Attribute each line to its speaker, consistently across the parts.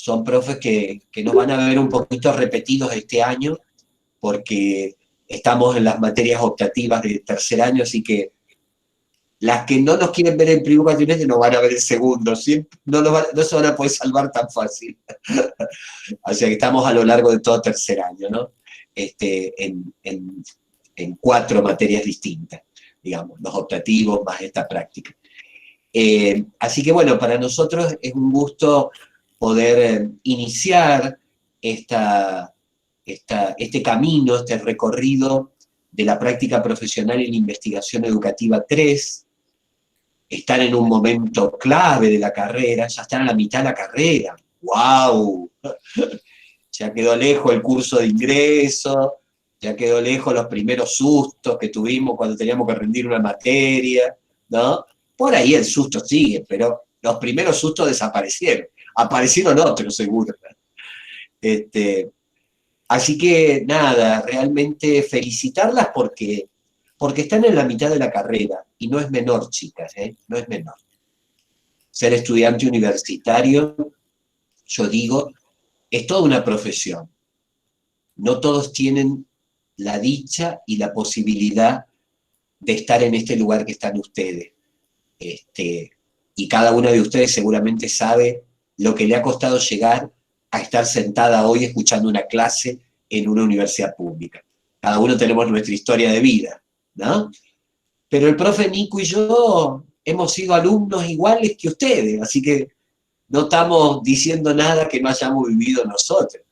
Speaker 1: son profes que nos van a ver un poquito repetidos este año, porque estamos en las materias optativas de tercer año, así que las que no nos quieren ver en primer cuatrimestre nos van a ver en segundo, siempre, no se van a poder salvar tan fácil. O sea que estamos a lo largo de todo tercer año, ¿no? En 4 materias distintas, digamos, los optativos más esta práctica. Así que bueno, para nosotros es un gusto poder iniciar este camino, este recorrido de la práctica profesional en investigación educativa 3, estar en un momento clave de la carrera, ya están a la mitad de la carrera. ¡Wow! Ya quedó lejos el curso de ingreso, ya quedó lejos los primeros sustos que tuvimos cuando teníamos que rendir una materia, ¿no? Por ahí el susto sigue, pero los primeros sustos desaparecieron. Aparecieron otros, seguro. Así que nada, realmente felicitarlas porque están en la mitad de la carrera, y no es menor, chicas, ¿eh? No es menor. Ser estudiante universitario, yo digo, es toda una profesión. No todos tienen la dicha y la posibilidad de estar en este lugar que están ustedes. Y cada una de ustedes seguramente sabe lo que le ha costado llegar a estar sentada hoy escuchando una clase en una universidad pública. Cada uno tenemos nuestra historia de vida, ¿no? Pero el profe Nico y yo hemos sido alumnos iguales que ustedes, así que no estamos diciendo nada que no hayamos vivido nosotros.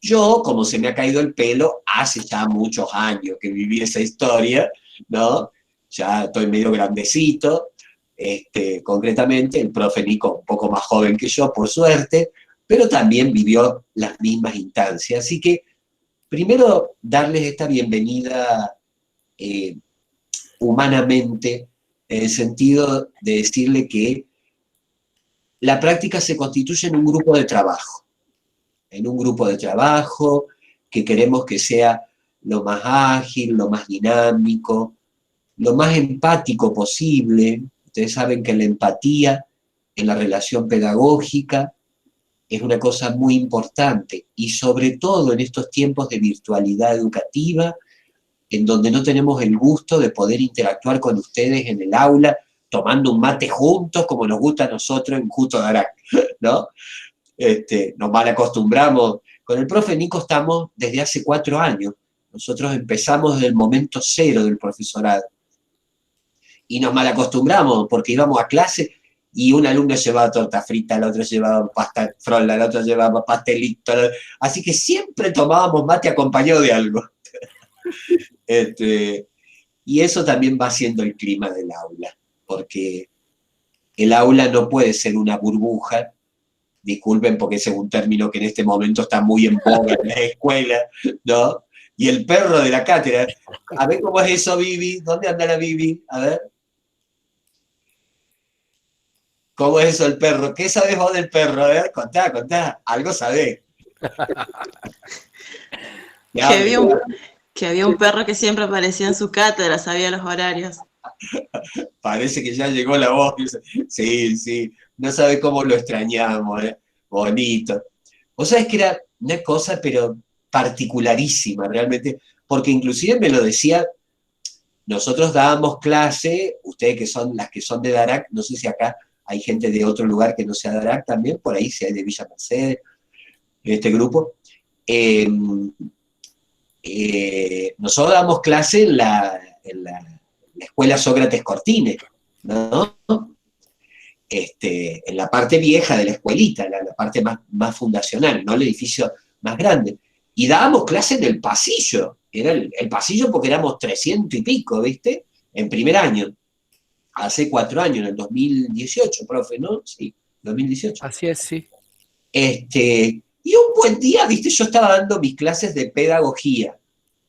Speaker 1: Yo, como se me ha caído el pelo, hace ya muchos años que viví esa historia, ¿no? Ya estoy medio grandecito, concretamente, el profe Nico un poco más joven que yo, por suerte, pero también vivió las mismas instancias. Así que, primero, darles esta bienvenida humanamente, en el sentido de decirle que la práctica se constituye en un grupo de trabajo. En un grupo de trabajo que queremos que sea lo más ágil, lo más dinámico, lo más empático posible. Ustedes saben que la empatía en la relación pedagógica es una cosa muy importante, y sobre todo en estos tiempos de virtualidad educativa, en donde no tenemos el gusto de poder interactuar con ustedes en el aula, tomando un mate juntos, como nos gusta a nosotros en Justo Darac, ¿no? Nos mal acostumbramos. Con el profe Nico estamos desde hace 4 años. Nosotros empezamos desde el momento cero del profesorado. Y nos mal acostumbramos porque íbamos a clase y un alumno llevaba torta frita, el otro llevaba pasta frola, el otro llevaba pastelito. Así que siempre tomábamos mate acompañado de algo. Y eso también va siendo el clima del aula, porque el aula no puede ser una burbuja. Disculpen porque ese es un término que en este momento está muy en boga en la escuela, ¿no? Y el perro de la cátedra. A ver cómo es eso, Vivi. ¿Dónde anda la Vivi? A ver. ¿Cómo es eso el perro? ¿Qué sabes vos del perro? A ver, contá. Algo sabés.
Speaker 2: Que había un perro que siempre aparecía en su cátedra, sabía los horarios.
Speaker 1: Parece que ya llegó la voz. Sí. No sabés cómo lo extrañamos, ¿eh? Bonito. Vos sabés que era una cosa, pero particularísima, realmente, porque inclusive me lo decía, nosotros dábamos clase, ustedes que son de Darac, no sé si acá hay gente de otro lugar que no sea Darac también, por ahí si hay de Villa Mercedes, en este grupo. Nosotros damos clase en la escuela Sócrates Cortines, ¿no? En la parte vieja de la escuelita, la parte más fundacional, no el edificio más grande. Y dábamos clase en el pasillo, era el pasillo porque éramos 300 y pico, ¿viste? En primer año, hace 4 años, en el 2018, profe, ¿no? Sí, 2018.
Speaker 3: Así es, sí.
Speaker 1: Y un buen día, ¿viste? Yo estaba dando mis clases de pedagogía,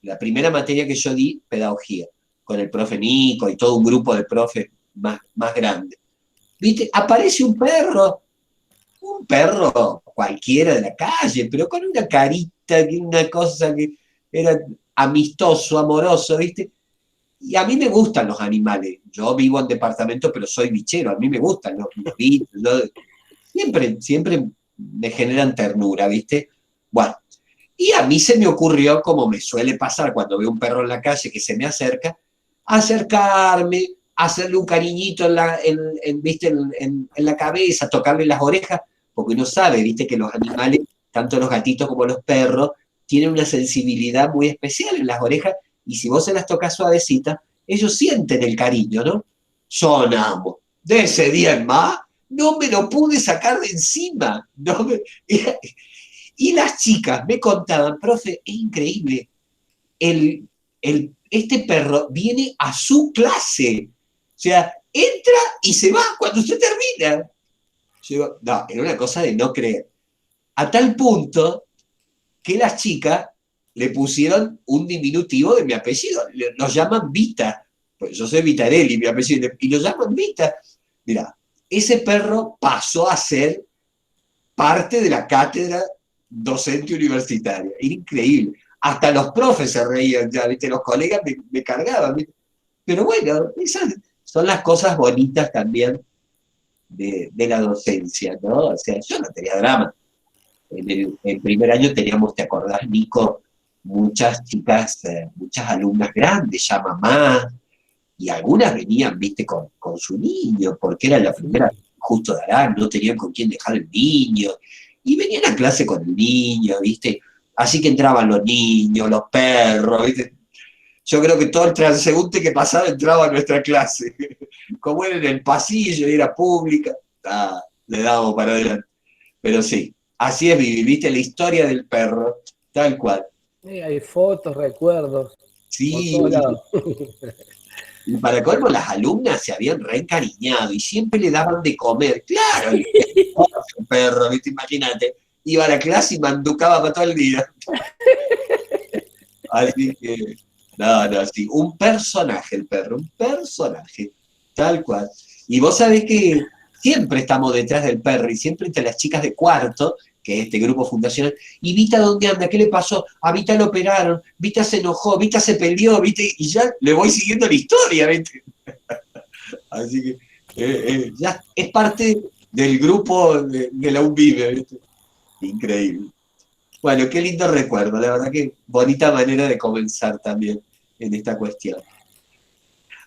Speaker 1: la primera materia que yo di, pedagogía, con el profe Nico y todo un grupo de profes más grande. ¿Viste? Aparece un perro cualquiera de la calle, pero con una carita, una cosa que era amistoso, amoroso, ¿viste? Y a mí me gustan los animales. Yo vivo en departamento, pero soy bichero, a mí me gustan los bichos. Siempre me generan ternura, ¿viste? Bueno, y a mí se me ocurrió, como me suele pasar cuando veo un perro en la calle que se me acerca, acercarme, hacerle un cariñito ¿viste? En la cabeza, tocarle las orejas, porque uno sabe, ¿viste? Que los animales, tanto los gatitos como los perros, tienen una sensibilidad muy especial en las orejas, y si vos se las tocas suavecitas, ellos sienten el cariño, ¿no? Son amos. De ese día en más, no me lo pude sacar de encima. No me... Y las chicas me contaban, profe, es increíble, este perro viene a su clase. O sea, entra y se va cuando usted termina. Yo digo, no, era una cosa de no creer. A tal punto que las chicas le pusieron un diminutivo de mi apellido. Nos llaman Vita. Pues yo soy Vitarelli, mi apellido. Y lo llaman Vita. Mirá, ese perro pasó a ser parte de la cátedra docente universitaria. Era increíble. Hasta los profes se reían ya, ¿viste? Los colegas me cargaban, ¿viste? Pero bueno, esas son las cosas bonitas también de la docencia, ¿no? O sea, yo no tenía drama. En el primer año teníamos, ¿te acordás, Nico? Muchas chicas, muchas alumnas grandes, ya mamás, y algunas venían, viste, con su niño, porque era la primera justo de Arán, no tenían con quién dejar el niño, y venían a clase con el niño, viste, así que entraban los niños, los perros, viste. Yo creo que todo el transeúnte que pasaba entraba a nuestra clase. Como era en el pasillo y era pública, le dábamos para adelante. Pero sí, así es vivir, viste, la historia del perro, tal cual.
Speaker 3: Sí, hay fotos, recuerdos, por
Speaker 1: Sí,
Speaker 3: todos lados.
Speaker 1: y para colmo las alumnas se habían reencariñado y siempre le daban de comer. Claro, el perro, ¿viste? Imagínate, iba a la clase y manducaba para todo el día. Así que, no, sí, un personaje el perro, un personaje, tal cual. Y vos sabés que siempre estamos detrás del perro y siempre entre las chicas de cuarto, que es este grupo fundacional, y Vita, ¿dónde anda? ¿Qué le pasó? A Vita lo operaron, Vita se enojó, Vita se peleó, ¿viste? Y ya le voy siguiendo la historia, ¿viste? Así que ya es parte del grupo de la UNVIVE, ¿viste? Increíble. Bueno, qué lindo recuerdo, la verdad que bonita manera de comenzar también en esta cuestión.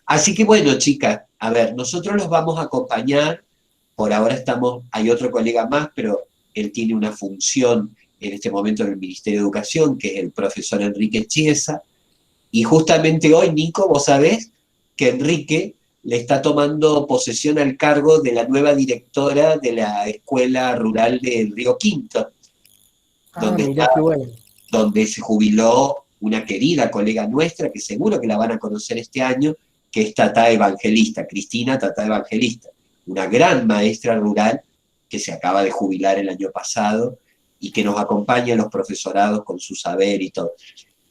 Speaker 1: Así que bueno, chicas, a ver, nosotros los vamos a acompañar, por ahora hay otro colega más, pero él tiene una función en este momento en el Ministerio de Educación, que es el profesor Enrique Chiesa, y justamente hoy, Nico, vos sabés que Enrique le está tomando posesión al cargo de la nueva directora de la Escuela Rural del Río Quinto,
Speaker 3: Mirá qué bueno.
Speaker 1: donde se jubiló una querida colega nuestra, que seguro que la van a conocer este año, que es Tata Evangelista, Cristina Tata Evangelista, una gran maestra rural que se acaba de jubilar el año pasado y que nos acompaña en los profesorados con su saber y todo.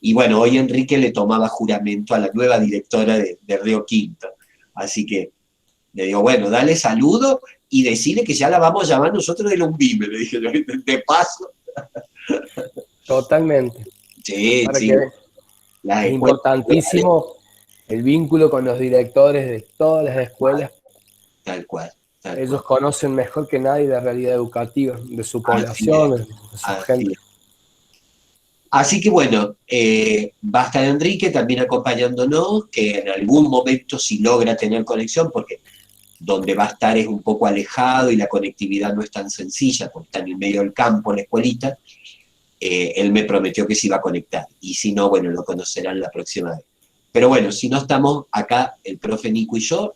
Speaker 1: Y bueno, hoy Enrique le tomaba juramento a la nueva directora de Río Quinto. Así que le digo, bueno, dale saludo y decirle que ya la vamos a llamar nosotros del UNVIME, le dije, de paso.
Speaker 3: Totalmente.
Speaker 1: Sí,
Speaker 3: Para
Speaker 1: sí.
Speaker 3: que es importantísimo el vínculo con los directores de todas las escuelas.
Speaker 1: Tal cual.
Speaker 3: Ellos conocen mejor que nadie la realidad educativa de su población, de su gente.
Speaker 1: Así que bueno, va a estar Enrique también acompañándonos, que en algún momento si logra tener conexión, porque donde va a estar es un poco alejado y la conectividad no es tan sencilla, porque está en el medio del campo, la escuelita, él me prometió que se iba a conectar, y si no, bueno, lo conocerán la próxima vez. Pero bueno, si no estamos acá, el profe Nico y yo,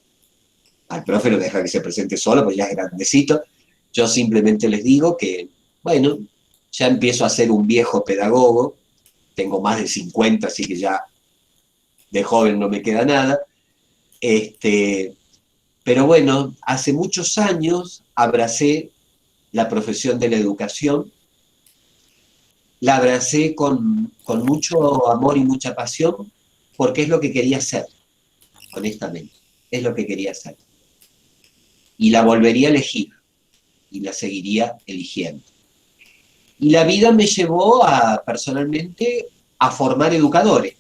Speaker 1: al profe lo deja que se presente solo, porque ya es grandecito, yo simplemente les digo que, bueno, ya empiezo a ser un viejo pedagogo, tengo más de 50, así que ya de joven no me queda nada, pero bueno, hace muchos años abracé la profesión de la educación, la abracé con mucho amor y mucha pasión, porque es lo que quería hacer, honestamente, es lo que quería hacer. Y la volvería a elegir, y la seguiría eligiendo. Y la vida me llevó personalmente, a formar educadores,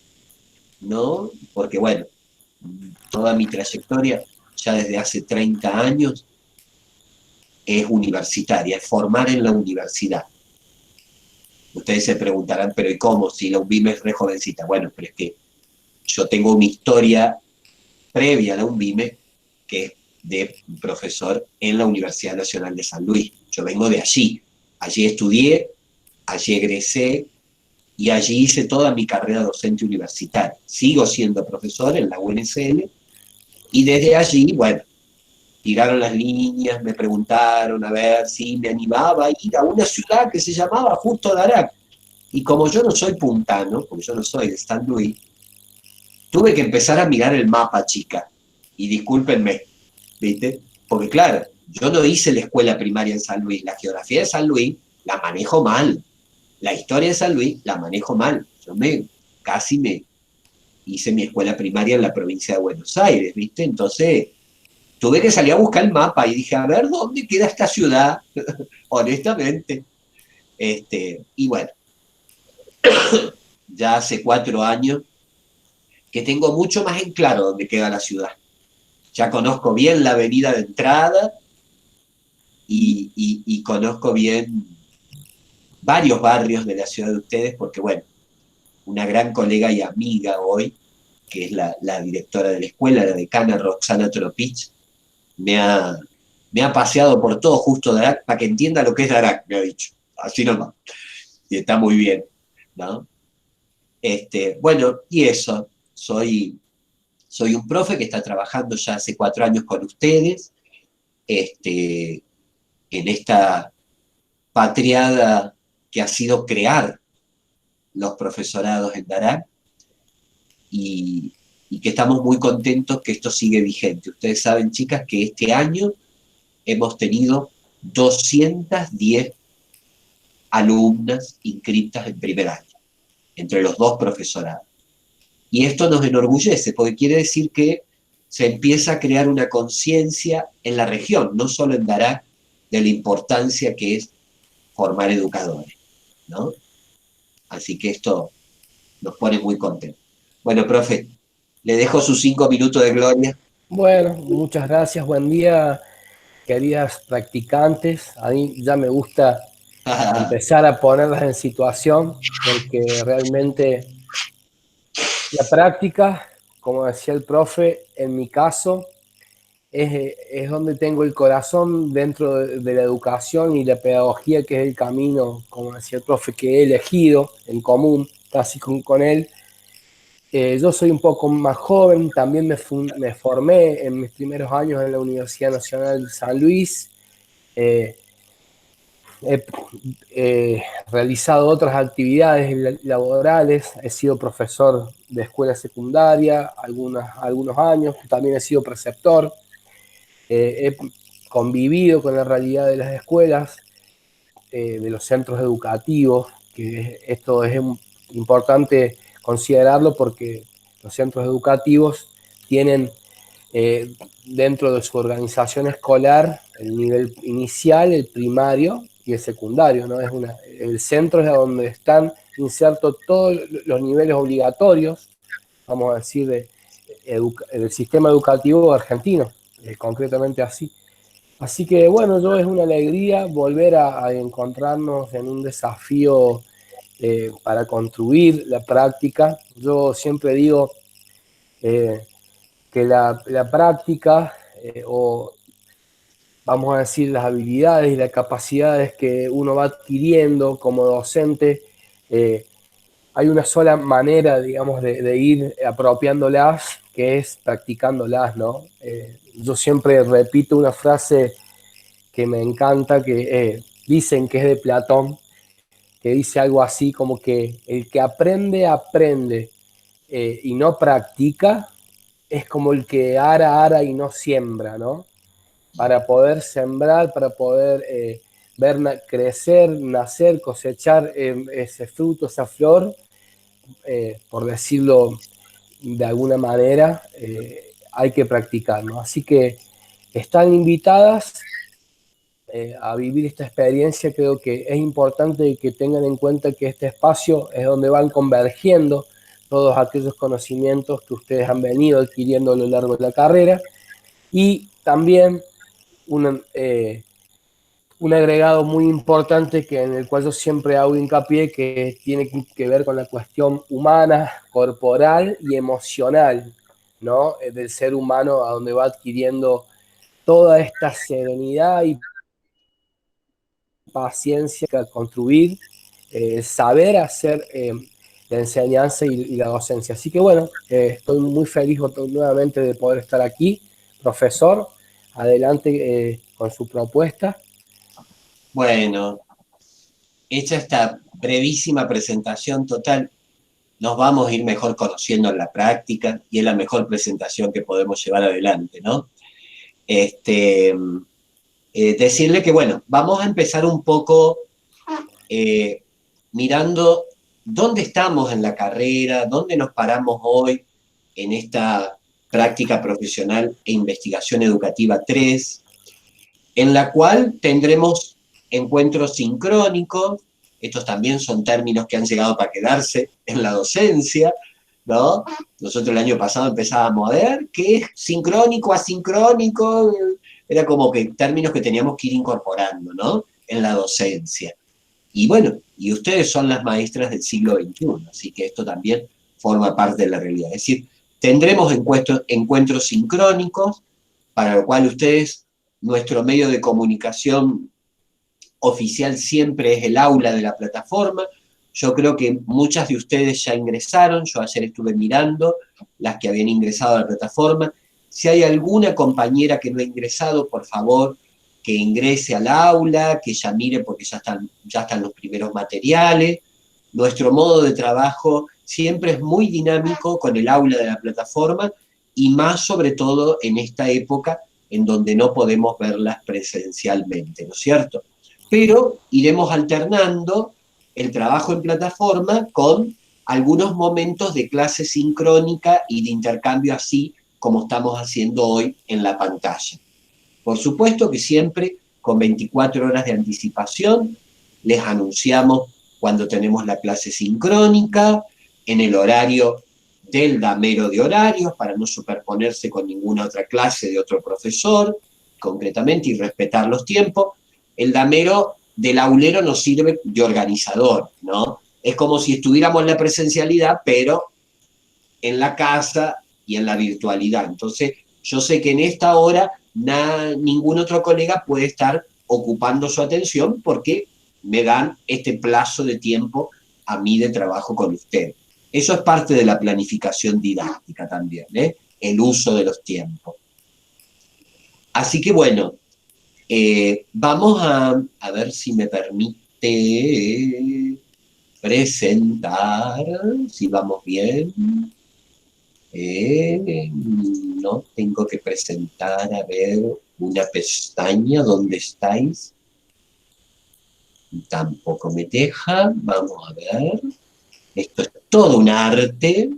Speaker 1: ¿no? Porque bueno, toda mi trayectoria, ya desde hace 30 años, es universitaria, es formar en la universidad. Ustedes se preguntarán, pero ¿y cómo? Si la UNVIM es re jovencita. Bueno, pero es que yo tengo una historia previa a la UNVIM, que es de profesor en la Universidad Nacional de San Luis. Yo vengo de allí. Allí estudié, allí egresé y allí hice toda mi carrera docente universitaria. Sigo siendo profesor en la UNSL y desde allí, bueno, tiraron las líneas, me preguntaron a ver si me animaba a ir a una ciudad que se llamaba justo Darac. Y como yo no soy puntano, porque yo no soy de San Luis, tuve que empezar a mirar el mapa, chica. Y discúlpenme, ¿viste? Porque claro, yo no hice la escuela primaria en San Luis. La geografía de San Luis la manejo mal. La historia de San Luis la manejo mal. Yo casi me hice mi escuela primaria en la provincia de Buenos Aires, ¿viste? Entonces tuve que salir a buscar el mapa y dije, a ver, ¿dónde queda esta ciudad? Honestamente. Y bueno, ya hace 4 años que tengo mucho más en claro dónde queda la ciudad. Ya conozco bien la avenida de entrada y conozco bien varios barrios de la ciudad de ustedes, porque bueno, una gran colega y amiga hoy, que es la directora de la escuela, la decana Roxana Tropich, me ha paseado por todo justo Darac para que entienda lo que es Darac, me ha dicho. Así nomás. Y está muy bien, ¿no? Bueno, y eso, soy un profe que está trabajando ya hace 4 años con ustedes, en esta patriada que ha sido crear los profesorados en Darac, y que estamos muy contentos que esto sigue vigente. Ustedes saben, chicas, que este año hemos tenido 210 alumnas inscritas en primer año, entre los 2 profesorados. Y esto nos enorgullece, porque quiere decir que se empieza a crear una conciencia en la región, no solo en Darac, de la importancia que es formar educadores, ¿no? Así que esto nos pone muy contentos. Bueno, profe, le dejo sus 5 minutos de gloria.
Speaker 3: Bueno, muchas gracias, buen día, queridas practicantes. A mí ya me gusta empezar a ponerlas en situación, porque realmente la práctica, como decía el profe, en mi caso, es donde tengo el corazón dentro de la educación y la pedagogía, que es el camino, como decía el profe, que he elegido en común, casi con él. Yo soy un poco más joven, también me formé en mis primeros años en la Universidad Nacional de San Luis. He realizado otras actividades laborales, he sido profesor de escuela secundaria algunos años, también he sido preceptor, he convivido con la realidad de las escuelas, de los centros educativos, que esto es importante considerarlo porque los centros educativos tienen dentro de su organización escolar el nivel inicial, el primario y el secundario, ¿no? El centro es donde están insertos todos los niveles obligatorios, vamos a decir, del sistema educativo argentino, concretamente así. Así que bueno, es una alegría volver a encontrarnos en un desafío para construir la práctica. Yo siempre digo que la práctica, o vamos a decir las habilidades y las capacidades que uno va adquiriendo como docente, hay una sola manera, digamos, de ir apropiándolas, que es practicándolas, ¿no? Yo siempre repito una frase que me encanta, que dicen que es de Platón, que dice algo así como que el que aprende y no practica es como el que ara y no siembra, ¿no? Para poder sembrar, para poder ver crecer, nacer, cosechar ese fruto, esa flor, por decirlo de alguna manera, hay que practicar, ¿no? Así que están invitadas a vivir esta experiencia. Creo que es importante que tengan en cuenta que este espacio es donde van convergiendo todos aquellos conocimientos que ustedes han venido adquiriendo a lo largo de la carrera, y también un agregado muy importante que en el cual yo siempre hago hincapié, que tiene que ver con la cuestión humana, corporal y emocional, ¿no? Del ser humano, a donde va adquiriendo toda esta serenidad y paciencia que construir, saber hacer la enseñanza y la docencia. Así que bueno, estoy muy feliz nuevamente de poder estar aquí. Profesor, adelante con su propuesta.
Speaker 1: Bueno, hecha esta brevísima presentación total, nos vamos a ir mejor conociendo en la práctica y es la mejor presentación que podemos llevar adelante, ¿no? Decirle que, bueno, vamos a empezar un poco mirando dónde estamos en la carrera, dónde nos paramos hoy en esta práctica profesional e investigación educativa 3, en la cual tendremos encuentros sincrónicos. Estos también son términos que han llegado para quedarse en la docencia, ¿no? Nosotros el año pasado empezábamos a ver qué es sincrónico, asincrónico, era como que términos que teníamos que ir incorporando, ¿no? En la docencia. Y bueno, y ustedes son las maestras del siglo XXI, así que esto también forma parte de la realidad. Es decir, tendremos encuentros sincrónicos, para lo cual ustedes, nuestro medio de comunicación oficial siempre es el aula de la plataforma. Yo creo que muchas de ustedes ya ingresaron, yo ayer estuve mirando las que habían ingresado a la plataforma. Si hay alguna compañera que no ha ingresado, por favor, que ingrese al aula, que ya mire porque ya están los primeros materiales. Nuestro modo de trabajo siempre es muy dinámico con el aula de la plataforma y más sobre todo en esta época en donde no podemos verlas presencialmente, ¿no es cierto? Pero iremos alternando el trabajo en plataforma con algunos momentos de clase sincrónica y de intercambio así como estamos haciendo hoy en la pantalla. Por supuesto que siempre con 24 horas de anticipación les anunciamos cuando tenemos la clase sincrónica, en el horario del damero de horarios, para no superponerse con ninguna otra clase de otro profesor, concretamente, y respetar los tiempos. El damero del aulero nos sirve de organizador, ¿no? Es como si estuviéramos en la presencialidad, pero en la casa y en la virtualidad. Entonces, yo sé que en esta hora ningún otro colega puede estar ocupando su atención porque me dan este plazo de tiempo a mí de trabajo con usted. Eso es parte de la planificación didáctica también, ¿eh? El uso de los tiempos. Así que bueno, vamos a ver si me permite presentar, si vamos bien. No, tengo que presentar, a ver, una pestaña, ¿dónde estáis? Tampoco me deja, vamos a ver. Esto es todo un arte.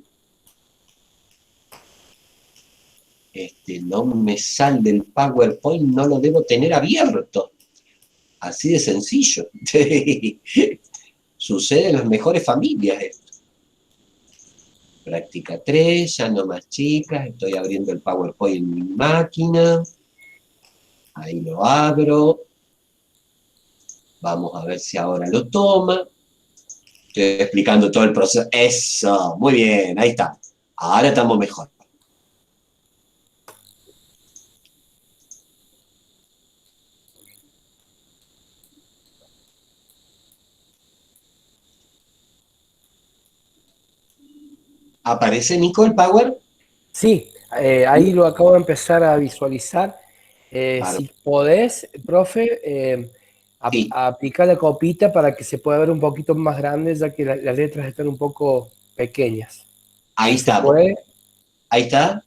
Speaker 1: No me sale el PowerPoint, no lo debo tener abierto. Así de sencillo. Sucede en las mejores familias esto. Práctica 3, ya no más chicas, estoy abriendo el PowerPoint en mi máquina. Ahí lo abro. Vamos a ver si ahora lo toma. Estoy explicando todo el proceso. Eso, muy bien, ahí está. Ahora estamos mejor. ¿Aparece, Nico, el Power?
Speaker 3: Sí, ahí lo acabo de empezar a visualizar.
Speaker 1: Claro.
Speaker 3: Si podés, profe,
Speaker 1: Sí.
Speaker 3: aplicar la copita para que se pueda ver un poquito más grande, ya que las letras están un poco pequeñas.
Speaker 1: Ahí
Speaker 3: Si se
Speaker 1: está.
Speaker 3: puede.
Speaker 1: Ahí está.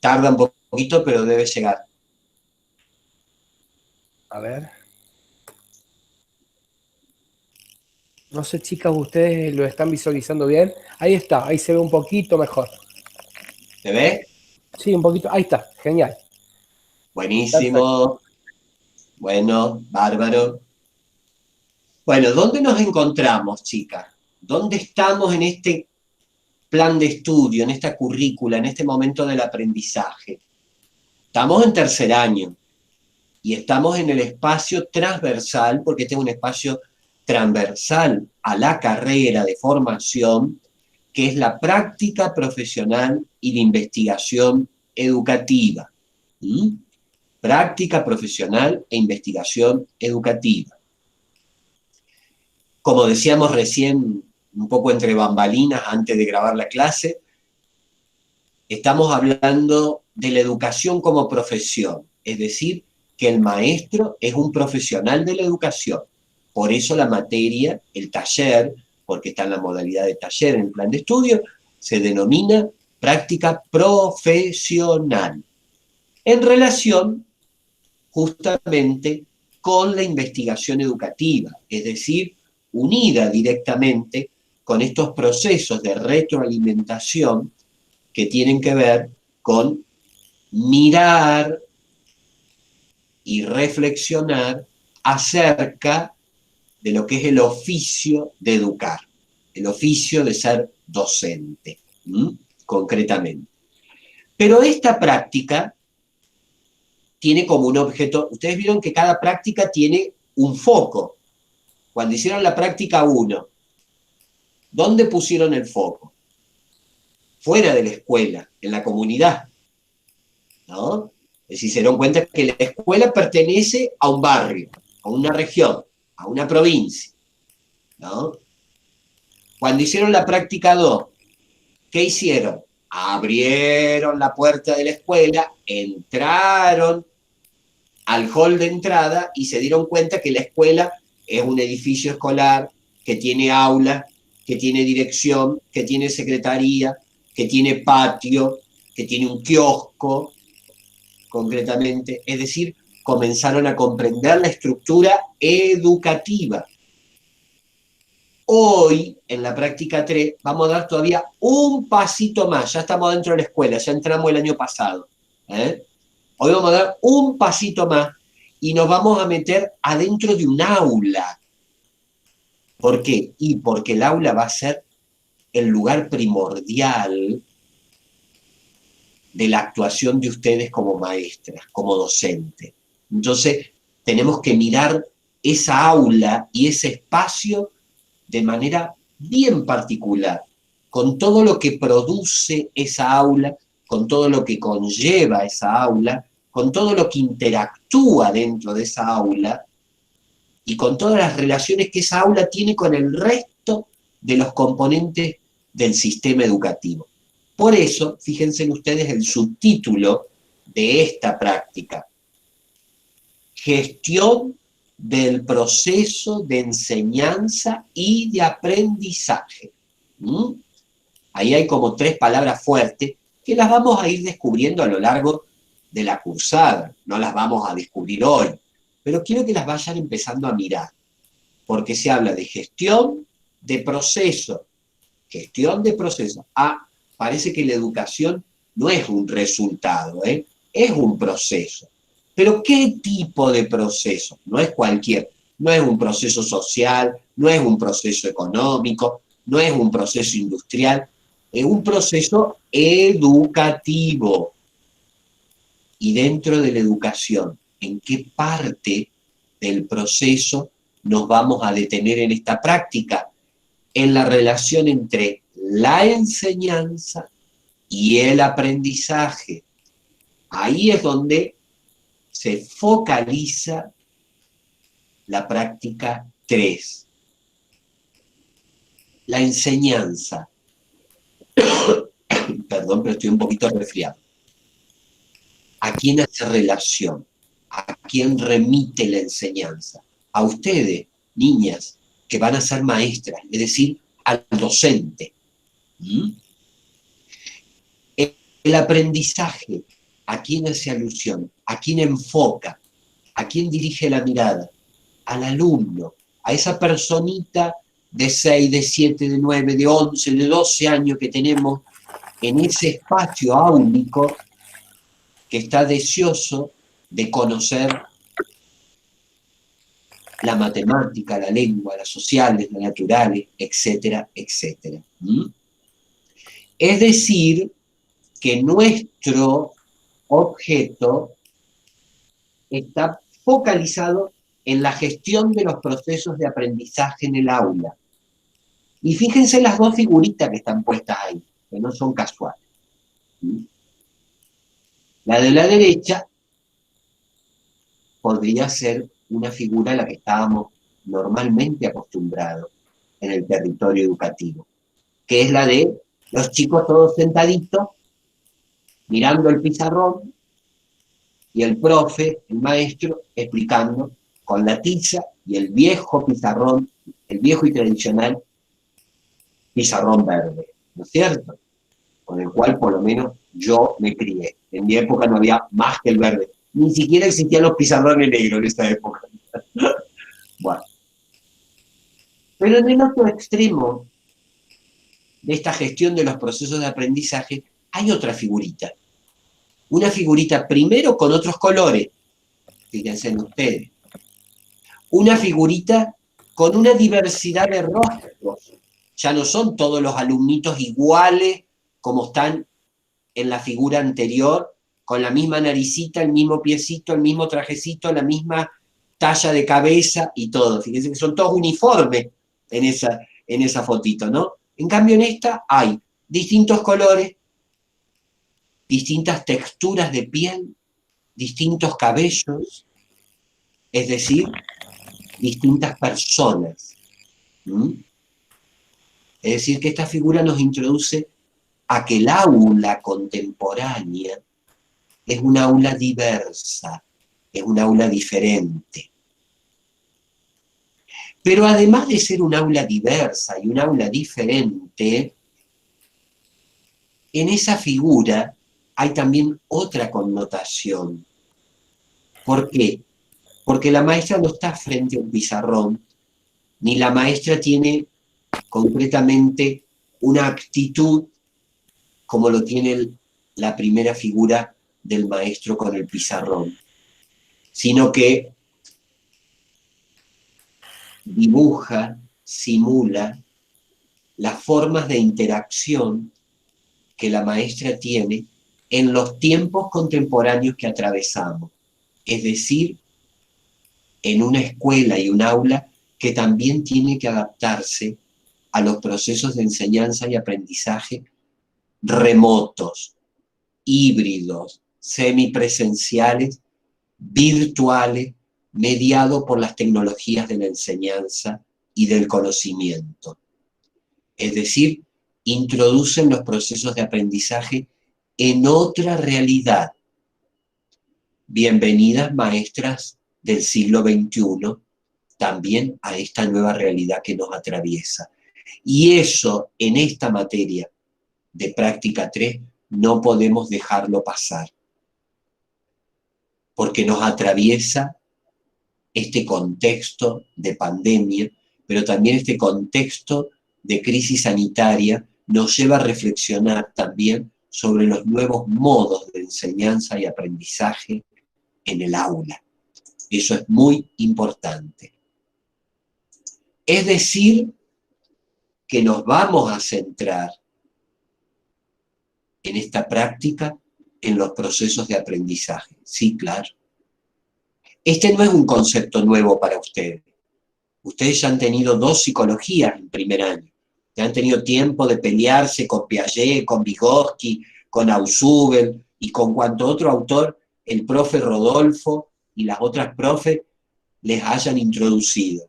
Speaker 1: Tarda un poquito, pero debe llegar.
Speaker 3: A ver. No sé, chicas, ustedes lo están visualizando bien. Ahí está, ahí se ve un poquito mejor.
Speaker 1: ¿Se ve?
Speaker 3: Sí, un poquito. Ahí está, genial.
Speaker 1: Buenísimo. Bueno, bárbaro. Bueno, ¿dónde nos encontramos, chicas? ¿Dónde estamos en este plan de estudio, en esta currícula, en este momento del aprendizaje? Estamos en tercer año. Y estamos en el espacio transversal, porque este es un espacio transversal a la carrera de formación, que es la práctica profesional y la investigación educativa. ¿Mm? Práctica profesional e investigación educativa. Como decíamos recién, un poco entre bambalinas antes de grabar la clase, estamos hablando de la educación como profesión, es decir, que el maestro es un profesional de la educación. Por eso la materia, el taller, porque está en la modalidad de taller en el plan de estudio, se denomina práctica profesional, en relación justamente con la investigación educativa, es decir, unida directamente con estos procesos de retroalimentación que tienen que ver con mirar y reflexionar acerca de lo que es el oficio de educar, el oficio de ser docente, concretamente. Pero esta práctica tiene como un objeto, ustedes vieron que cada práctica tiene un foco. Cuando hicieron la práctica 1, ¿dónde pusieron el foco? Fuera de la escuela, en la comunidad, ¿no? Es decir, se dieron cuenta que la escuela pertenece a un barrio, a una región, a una provincia, ¿no? Cuando hicieron la práctica 2, ¿qué hicieron? Abrieron la puerta de la escuela, entraron al hall de entrada y se dieron cuenta que la escuela es un edificio escolar que tiene aulas, que tiene dirección, que tiene secretaría, que tiene patio, que tiene un kiosco, concretamente. Es decir, comenzaron a comprender la estructura educativa. Hoy, en la práctica 3, vamos a dar todavía un pasito más. Ya estamos dentro de la escuela, ya entramos el año pasado. Hoy vamos a dar un pasito más y nos vamos a meter adentro de un aula. ¿Por qué? Y porque el aula va a ser el lugar primordial de la actuación de ustedes como maestras, como docentes. Entonces, tenemos que mirar esa aula y ese espacio de manera bien particular, con todo lo que produce esa aula, con todo lo que conlleva esa aula, con todo lo que interactúa dentro de esa aula y con todas las relaciones que esa aula tiene con el resto de los componentes del sistema educativo. Por eso, fíjense ustedes el subtítulo de esta práctica: gestión del proceso de enseñanza y de aprendizaje. Ahí hay como 3 palabras fuertes que las vamos a ir descubriendo a lo largo de la cursada, no las vamos a descubrir hoy, pero quiero que las vayan empezando a mirar, porque se habla de gestión de proceso, gestión de proceso. Parece que la educación no es un resultado, es un proceso. Pero ¿qué tipo de proceso? No es cualquier, no es un proceso social, no es un proceso económico, no es un proceso industrial, es un proceso educativo. Y dentro de la educación, ¿en qué parte del proceso nos vamos a detener en esta práctica? En la relación entre la enseñanza y el aprendizaje. Ahí es donde se focaliza la práctica 3. La enseñanza. Perdón, pero estoy un poquito resfriado. ¿A quién hace relación? ¿A quién remite la enseñanza? A ustedes, niñas, que van a ser maestras, es decir, al docente. El aprendizaje, ¿a quién hace alusión? ¿A quién enfoca? ¿A quién dirige la mirada? Al alumno, a esa personita de 6, de 7, de 9, de 11, de 12 años que tenemos en ese espacio áulico que está deseoso de conocer la matemática, la lengua, las sociales, las naturales, etcétera, etcétera. Es decir, que nuestro objeto está focalizado en la gestión de los procesos de aprendizaje en el aula. Y fíjense las dos figuritas que están puestas ahí, que no son casuales. La de la derecha podría ser una figura a la que estábamos normalmente acostumbrados en el territorio educativo, que es la de los chicos todos sentaditos, mirando el pizarrón, y el profe, el maestro, explicando con la tiza y el viejo pizarrón, el viejo y tradicional pizarrón verde, ¿no es cierto? Con el cual por lo menos yo me crié. En mi época no había más que el verde. Ni siquiera existían los pizarrones negros en esa época. Bueno. Pero en el otro extremo de esta gestión de los procesos de aprendizaje hay otra figurita. Una figurita primero con otros colores, fíjense en ustedes. Una figurita con una diversidad de rostros. Ya no son todos los alumnitos iguales como están en la figura anterior, con la misma naricita, el mismo piecito, el mismo trajecito, la misma talla de cabeza y todo. Fíjense que son todos uniformes en esa fotito, ¿no? En cambio en esta hay distintos colores, distintas texturas de piel, distintos cabellos, es decir, distintas personas. Es decir, que esta figura nos introduce a que el aula contemporánea es un aula diversa, es un aula diferente. Pero además de ser un aula diversa y un aula diferente, en esa figura hay también otra connotación. ¿Por qué? Porque la maestra no está frente a un pizarrón, ni la maestra tiene concretamente una actitud como lo tiene la primera figura del maestro con el pizarrón, sino que dibuja, simula las formas de interacción que la maestra tiene en los tiempos contemporáneos que atravesamos, es decir, en una escuela y un aula que también tiene que adaptarse a los procesos de enseñanza y aprendizaje remotos, híbridos, semipresenciales, virtuales, mediados por las tecnologías de la enseñanza y del conocimiento. Es decir, introducen los procesos de aprendizaje en otra realidad. Bienvenidas, maestras del siglo XXI, también a esta nueva realidad que nos atraviesa. Y eso, en esta materia de práctica 3, no podemos dejarlo pasar, porque nos atraviesa este contexto de pandemia, pero también este contexto de crisis sanitaria nos lleva a reflexionar también sobre los nuevos modos de enseñanza y aprendizaje en el aula. Eso es muy importante. Es decir, que nos vamos a centrar en esta práctica en los procesos de aprendizaje. Sí, claro. Este no es un concepto nuevo para ustedes. Ustedes ya han tenido 2 psicologías en primer año. Ya han tenido tiempo de pelearse con Piaget, con Vygotsky, con Ausubel y con cuanto otro autor el profe Rodolfo y las otras profes les hayan introducido.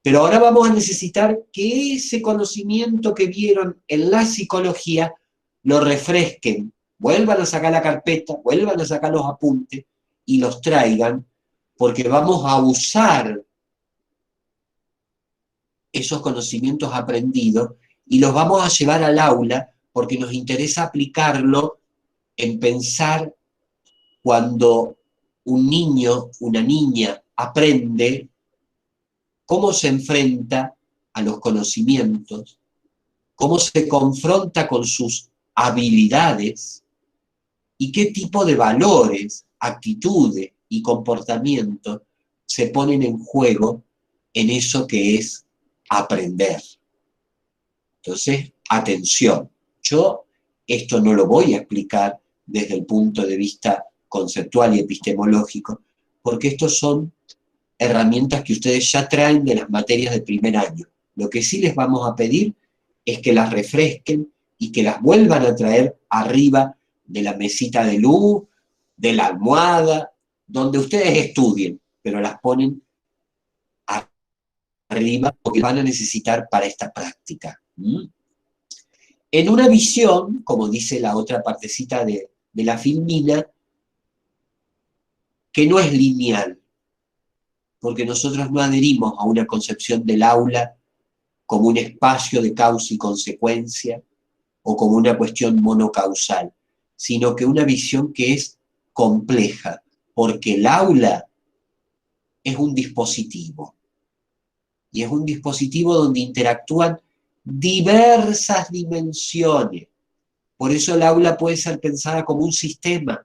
Speaker 1: Pero ahora vamos a necesitar que ese conocimiento que vieron en la psicología lo refresquen, vuelvan a sacar la carpeta, vuelvan a sacar los apuntes y los traigan, porque vamos a usar esos conocimientos aprendidos y los vamos a llevar al aula porque nos interesa aplicarlo en pensar cuando un niño, una niña aprende, cómo se enfrenta a los conocimientos, cómo se confronta con sus habilidades y qué tipo de valores, actitudes y comportamientos se ponen en juego en eso que es aprender. Entonces, atención, yo esto no lo voy a explicar desde el punto de vista conceptual y epistemológico, porque estos son herramientas que ustedes ya traen de las materias de primer año. Lo que sí les vamos a pedir es que las refresquen y que las vuelvan a traer arriba de la mesita de luz, de la almohada, donde ustedes estudien, pero las ponen arriba porque van a necesitar para esta práctica. En una visión, como dice la otra partecita de la filmina, que no es lineal, porque nosotros no adherimos a una concepción del aula como un espacio de causa y consecuencia, o como una cuestión monocausal, sino que una visión que es compleja, porque el aula es un dispositivo, y es un dispositivo donde interactúan diversas dimensiones. Por eso el aula puede ser pensada como un sistema,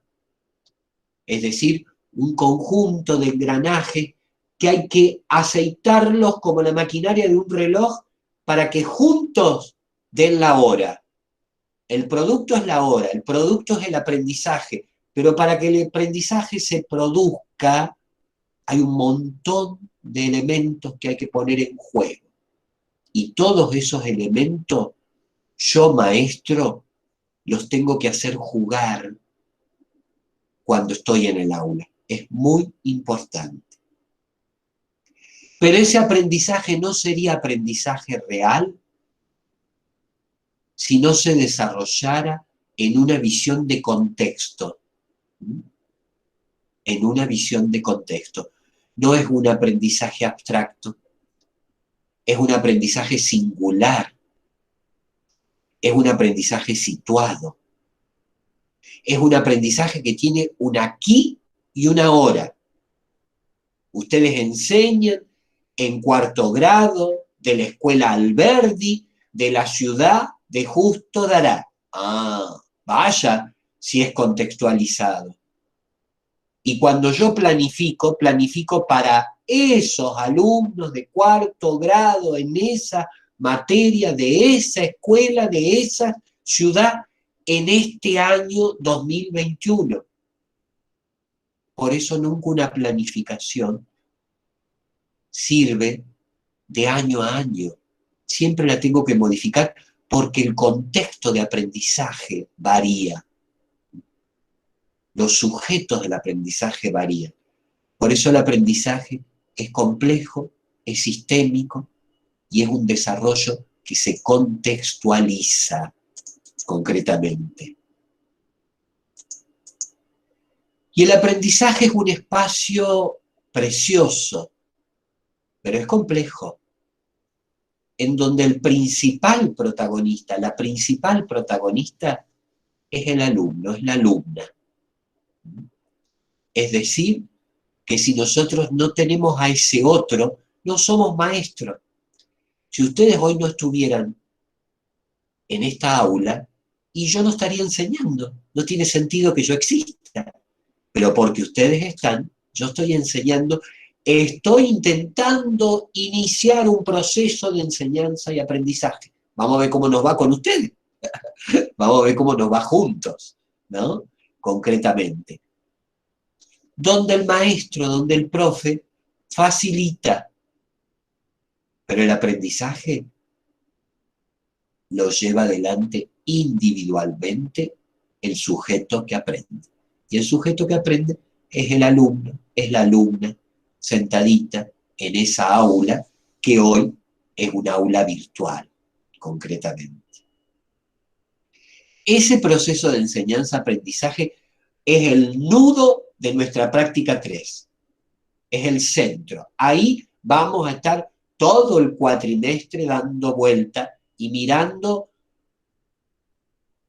Speaker 1: es decir, un conjunto de engranajes que hay que aceitarlos como la maquinaria de un reloj para que juntos den la hora. El producto es la hora, el producto es el aprendizaje, pero para que el aprendizaje se produzca hay un montón de elementos que hay que poner en juego. Y todos esos elementos, yo maestro, los tengo que hacer jugar cuando estoy en el aula. Es muy importante. Pero ese aprendizaje no sería aprendizaje real si no se desarrollara en una visión de contexto. En una visión de contexto. No es un aprendizaje abstracto, es un aprendizaje singular, es un aprendizaje situado, es un aprendizaje que tiene un aquí y una ahora. Ustedes enseñan en cuarto grado de la escuela Alberdi de la ciudad de Justo Dará. Ah, vaya si es contextualizado. Y cuando yo planifico, planifico para esos alumnos de cuarto grado en esa materia, de esa escuela, de esa ciudad, en este año 2021. Por eso nunca una planificación sirve de año a año. Siempre la tengo que modificar porque el contexto de aprendizaje varía. Los sujetos del aprendizaje varían. Por eso el aprendizaje es complejo, es sistémico y es un desarrollo que se contextualiza concretamente. Y el aprendizaje es un espacio precioso, pero es complejo, en donde el principal protagonista, la principal protagonista es el alumno, es la alumna. Es decir, que si nosotros no tenemos a ese otro, no somos maestros. Si ustedes hoy no estuvieran en esta aula, y yo no estaría enseñando, no tiene sentido que yo exista. Pero porque ustedes están, yo estoy enseñando, estoy intentando iniciar un proceso de enseñanza y aprendizaje. Vamos a ver cómo nos va con ustedes. Vamos a ver cómo nos va juntos, ¿no? Concretamente. Donde el maestro, donde el profe facilita, pero el aprendizaje lo lleva adelante individualmente el sujeto que aprende. Y el sujeto que aprende es el alumno, es la alumna, sentadita en esa aula, que hoy es un aula virtual, concretamente. Ese proceso de enseñanza-aprendizaje es el nudo de nuestra práctica 3. Es el centro. Ahí vamos a estar todo el cuatrimestre dando vuelta y mirando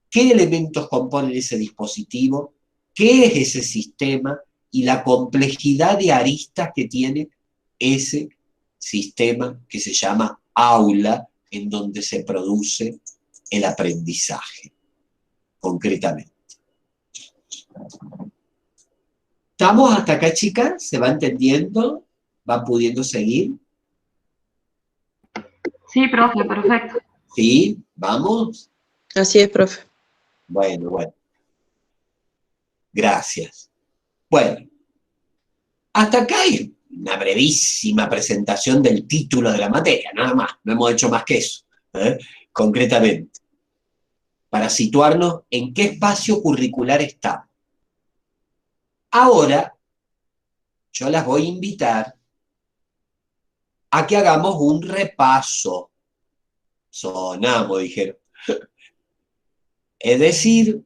Speaker 1: qué elementos componen ese dispositivo, qué es ese sistema y la complejidad de aristas que tiene ese sistema que se llama aula, en donde se produce el aprendizaje, concretamente. ¿Estamos hasta acá, chicas? ¿Se va entendiendo? ¿Van pudiendo seguir?
Speaker 4: Sí, profe, perfecto.
Speaker 1: ¿Sí? ¿Vamos?
Speaker 2: Así es, profe.
Speaker 1: Bueno. Gracias. Bueno, hasta acá hay una brevísima presentación del título de la materia, nada más, no hemos hecho más que eso, concretamente, para situarnos en qué espacio curricular estamos. Ahora, yo las voy a invitar a que hagamos un repaso. Sonamos, dijeron. Es decir,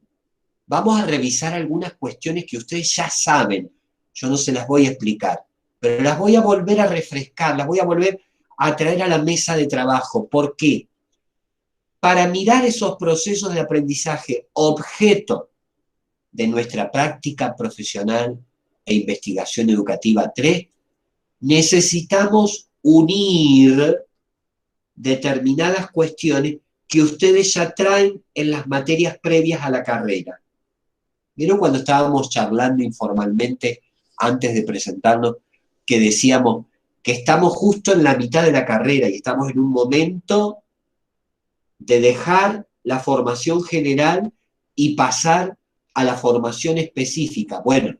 Speaker 1: vamos a revisar algunas cuestiones que ustedes ya saben. Yo no se las voy a explicar, pero las voy a volver a refrescar, las voy a volver a traer a la mesa de trabajo. ¿Por qué? Para mirar esos procesos de aprendizaje objeto de nuestra práctica profesional e investigación educativa 3, necesitamos unir determinadas cuestiones que ustedes ya traen en las materias previas a la carrera. ¿Vieron cuando estábamos charlando informalmente antes de presentarnos que decíamos que estamos justo en la mitad de la carrera y estamos en un momento de dejar la formación general y pasar a la formación específica? Bueno,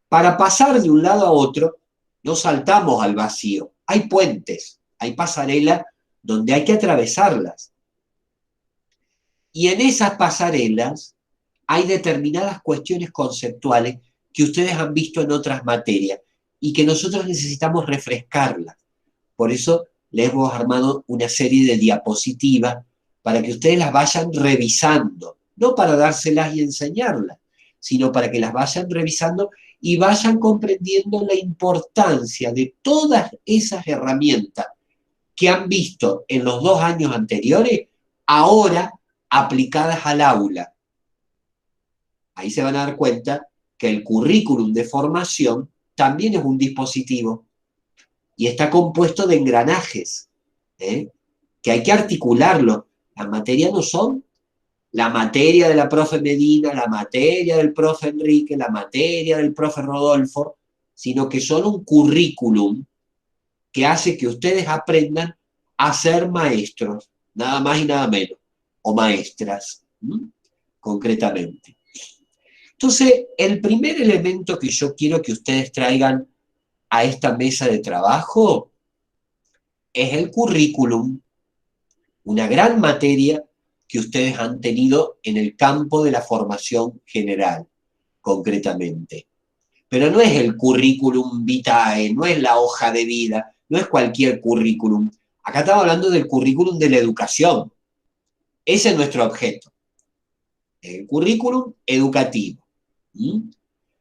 Speaker 1: para pasar de un lado a otro, no saltamos al vacío. Hay puentes, hay pasarelas donde hay que atravesarlas. Y en esas pasarelas hay determinadas cuestiones conceptuales que ustedes han visto en otras materias y que nosotros necesitamos refrescarlas. Por eso les hemos armado una serie de diapositivas para que ustedes las vayan revisando, no para dárselas y enseñarlas, sino para que las vayan revisando y vayan comprendiendo la importancia de todas esas herramientas que han visto en los 2 años anteriores, ahora aplicadas al aula. Ahí se van a dar cuenta que el currículum de formación también es un dispositivo y está compuesto de engranajes, que hay que articularlo. Las materias no son la materia de la profe Medina, la materia del profe Enrique, la materia del profe Rodolfo, sino que son un currículum que hace que ustedes aprendan a ser maestros, nada más y nada menos, o maestras, concretamente. Entonces, el primer elemento que yo quiero que ustedes traigan a esta mesa de trabajo es el currículum, una gran materia que ustedes han tenido en el campo de la formación general, concretamente. Pero no es el currículum vitae, no es la hoja de vida, no es cualquier currículum. Acá estamos hablando del currículum de la educación. Ese es nuestro objeto. El currículum educativo.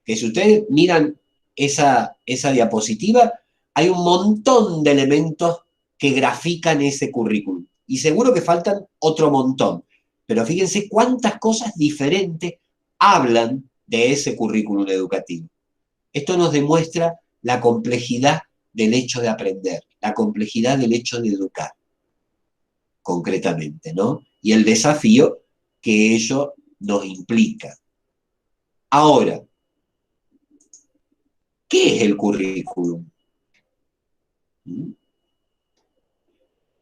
Speaker 1: Que si ustedes miran esa diapositiva, hay un montón de elementos que grafican ese currículum. Y seguro que faltan otro montón. Pero fíjense cuántas cosas diferentes hablan de ese currículum educativo. Esto nos demuestra la complejidad del hecho de aprender, la complejidad del hecho de educar, concretamente, ¿no? Y el desafío que ello nos implica. Ahora, ¿qué es el currículum?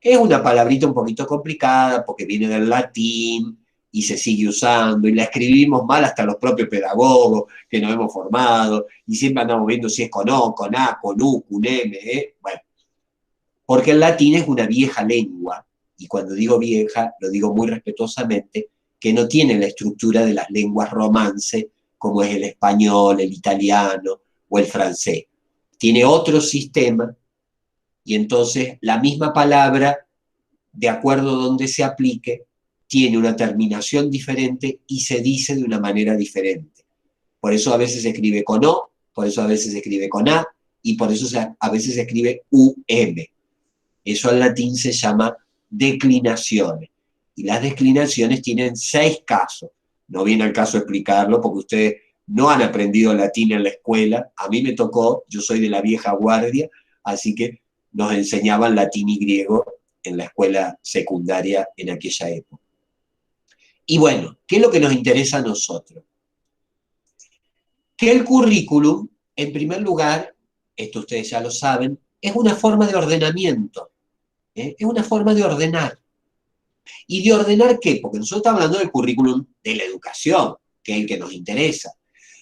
Speaker 1: Es una palabrita un poquito complicada porque viene del latín y se sigue usando y la escribimos mal hasta los propios pedagogos que nos hemos formado y siempre andamos viendo si es con O, con A, con U, con M, bueno, porque el latín es una vieja lengua y cuando digo vieja lo digo muy respetuosamente, que no tiene la estructura de las lenguas romance como es el español, el italiano o el francés. Tiene otro sistema y entonces la misma palabra, de acuerdo a donde se aplique, tiene una terminación diferente y se dice de una manera diferente. Por eso a veces se escribe con O, por eso a veces se escribe con A, y por eso a veces se escribe UM. Eso en latín se llama declinaciones. Y las declinaciones tienen 6 casos. No viene al caso explicarlo porque ustedes no han aprendido latín en la escuela. A mí me tocó, yo soy de la vieja guardia, así que nos enseñaban latín y griego en la escuela secundaria en aquella época. Y bueno, ¿qué es lo que nos interesa a nosotros? Que el currículum, en primer lugar, esto ustedes ya lo saben, es una forma de ordenamiento, es una forma de ordenar. ¿Y de ordenar qué? Porque nosotros estamos hablando del currículum de la educación, que es el que nos interesa.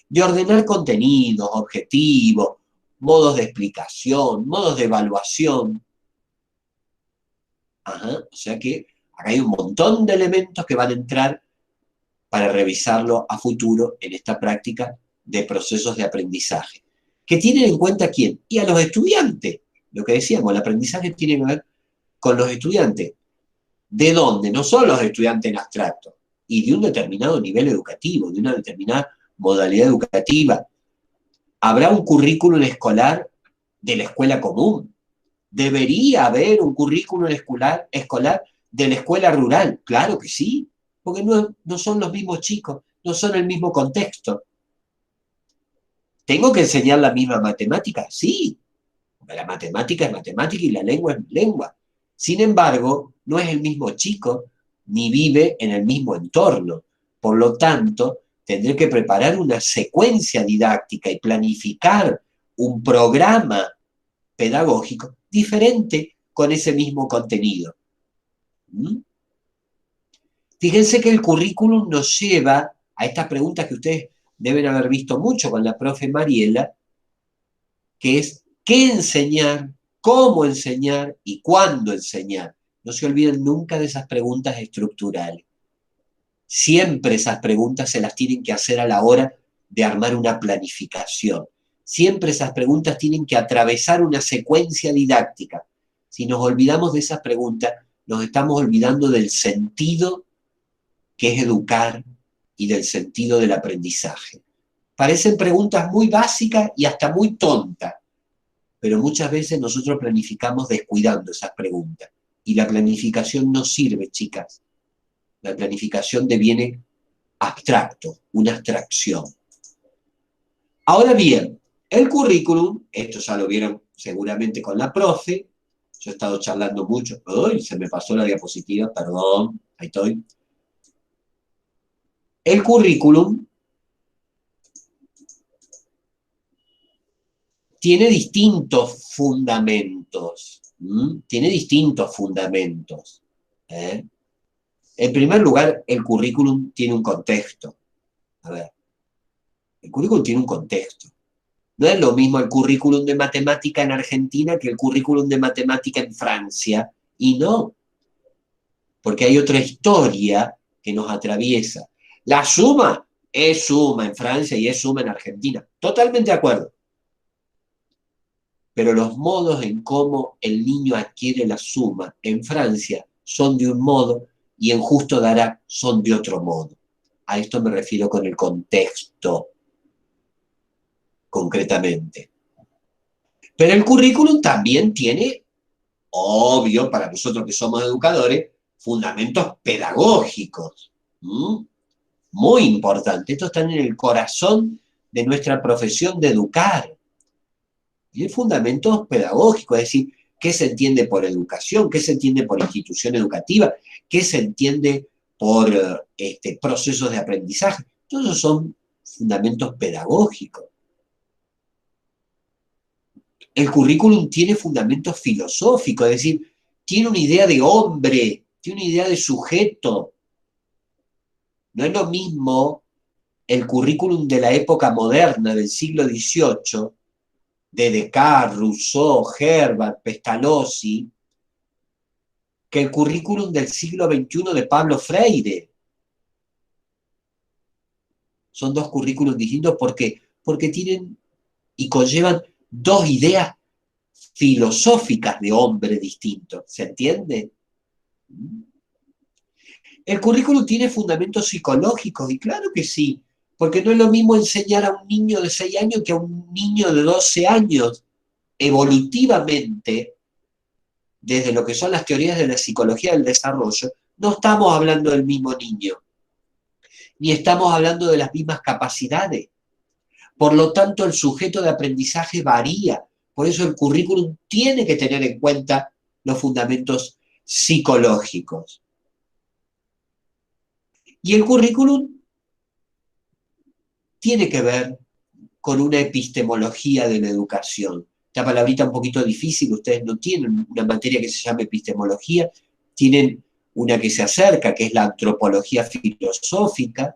Speaker 1: de ordenar contenidos, objetivos, modos de explicación, modos de evaluación. Ajá, o sea que acá hay un montón de elementos que van a entrar para revisarlo a futuro en esta práctica de procesos de aprendizaje. ¿Que tienen en cuenta quién? Y a los estudiantes. Lo que decíamos, el aprendizaje tiene que ver con los estudiantes. ¿De dónde? No son los estudiantes en abstracto, y de un determinado nivel educativo, de una determinada modalidad educativa. ¿Habrá un currículum escolar de la escuela común? ¿Debería haber un currículum escolar de la escuela rural? Claro que sí, porque no son los mismos chicos, no son el mismo contexto. ¿Tengo que enseñar la misma matemática? Sí, porque la matemática es matemática y la lengua es lengua. Sin embargo, no es el mismo chico ni vive en el mismo entorno. Por lo tanto, tendré que preparar una secuencia didáctica y planificar un programa pedagógico diferente con ese mismo contenido. ¿Mm? Fíjense que el currículum nos lleva a estas preguntas que ustedes deben haber visto mucho con la profe Mariela, que es qué enseñar, cómo enseñar y cuándo enseñar. No se olviden nunca de esas preguntas estructurales. Siempre esas preguntas se las tienen que hacer a la hora de armar una planificación. Siempre esas preguntas tienen que atravesar una secuencia didáctica. Si nos olvidamos de esas preguntas, nos estamos olvidando del sentido que es educar y del sentido del aprendizaje. Parecen preguntas muy básicas y hasta muy tontas, pero muchas veces nosotros planificamos descuidando esas preguntas. Y la planificación no sirve, chicas. La planificación deviene abstracto, una abstracción. Ahora bien, el currículum, esto ya lo vieron seguramente con la profe, yo he estado charlando mucho, ¡ay! Se me pasó la diapositiva, perdón, ahí estoy. El currículum tiene distintos fundamentos, tiene distintos fundamentos. En primer lugar, el currículum tiene un contexto. A ver, el currículum tiene un contexto. No es lo mismo el currículum de matemática en Argentina que el currículum de matemática en Francia, y no, porque hay otra historia que nos atraviesa. La suma es suma en Francia y es suma en Argentina. Totalmente de acuerdo. Pero los modos en cómo el niño adquiere la suma en Francia son de un modo y en Justo Darac son de otro modo. A esto me refiero con el contexto, concretamente. Pero el currículum también tiene, obvio, para nosotros que somos educadores, fundamentos pedagógicos. Muy importante. Estos están en el corazón de nuestra profesión de educar. Y el fundamento pedagógico, es decir, qué se entiende por educación, qué se entiende por institución educativa, qué se entiende por procesos de aprendizaje. Todos esos son fundamentos pedagógicos. El currículum tiene fundamentos filosóficos, es decir, tiene una idea de hombre, tiene una idea de sujeto. No es lo mismo el currículum de la época moderna, del siglo XVIII, de Descartes, Rousseau, Herbart, Pestalozzi, que el currículum del siglo XXI de Pablo Freire. Son dos currículums distintos porque tienen y conllevan dos ideas filosóficas de hombre distintos. ¿Se entiende? El currículum tiene fundamentos psicológicos, y claro que sí, porque no es lo mismo enseñar a un niño de 6 años que a un niño de 12 años. Evolutivamente, desde lo que son las teorías de la psicología del desarrollo, no estamos hablando del mismo niño, ni estamos hablando de las mismas capacidades. Por lo tanto, el sujeto de aprendizaje varía. Por eso el currículum tiene que tener en cuenta los fundamentos psicológicos. Y el currículum tiene que ver con una epistemología de la educación. Esta palabrita un poquito difícil, ustedes no tienen una materia que se llama epistemología, tienen una que se acerca, que es la antropología filosófica,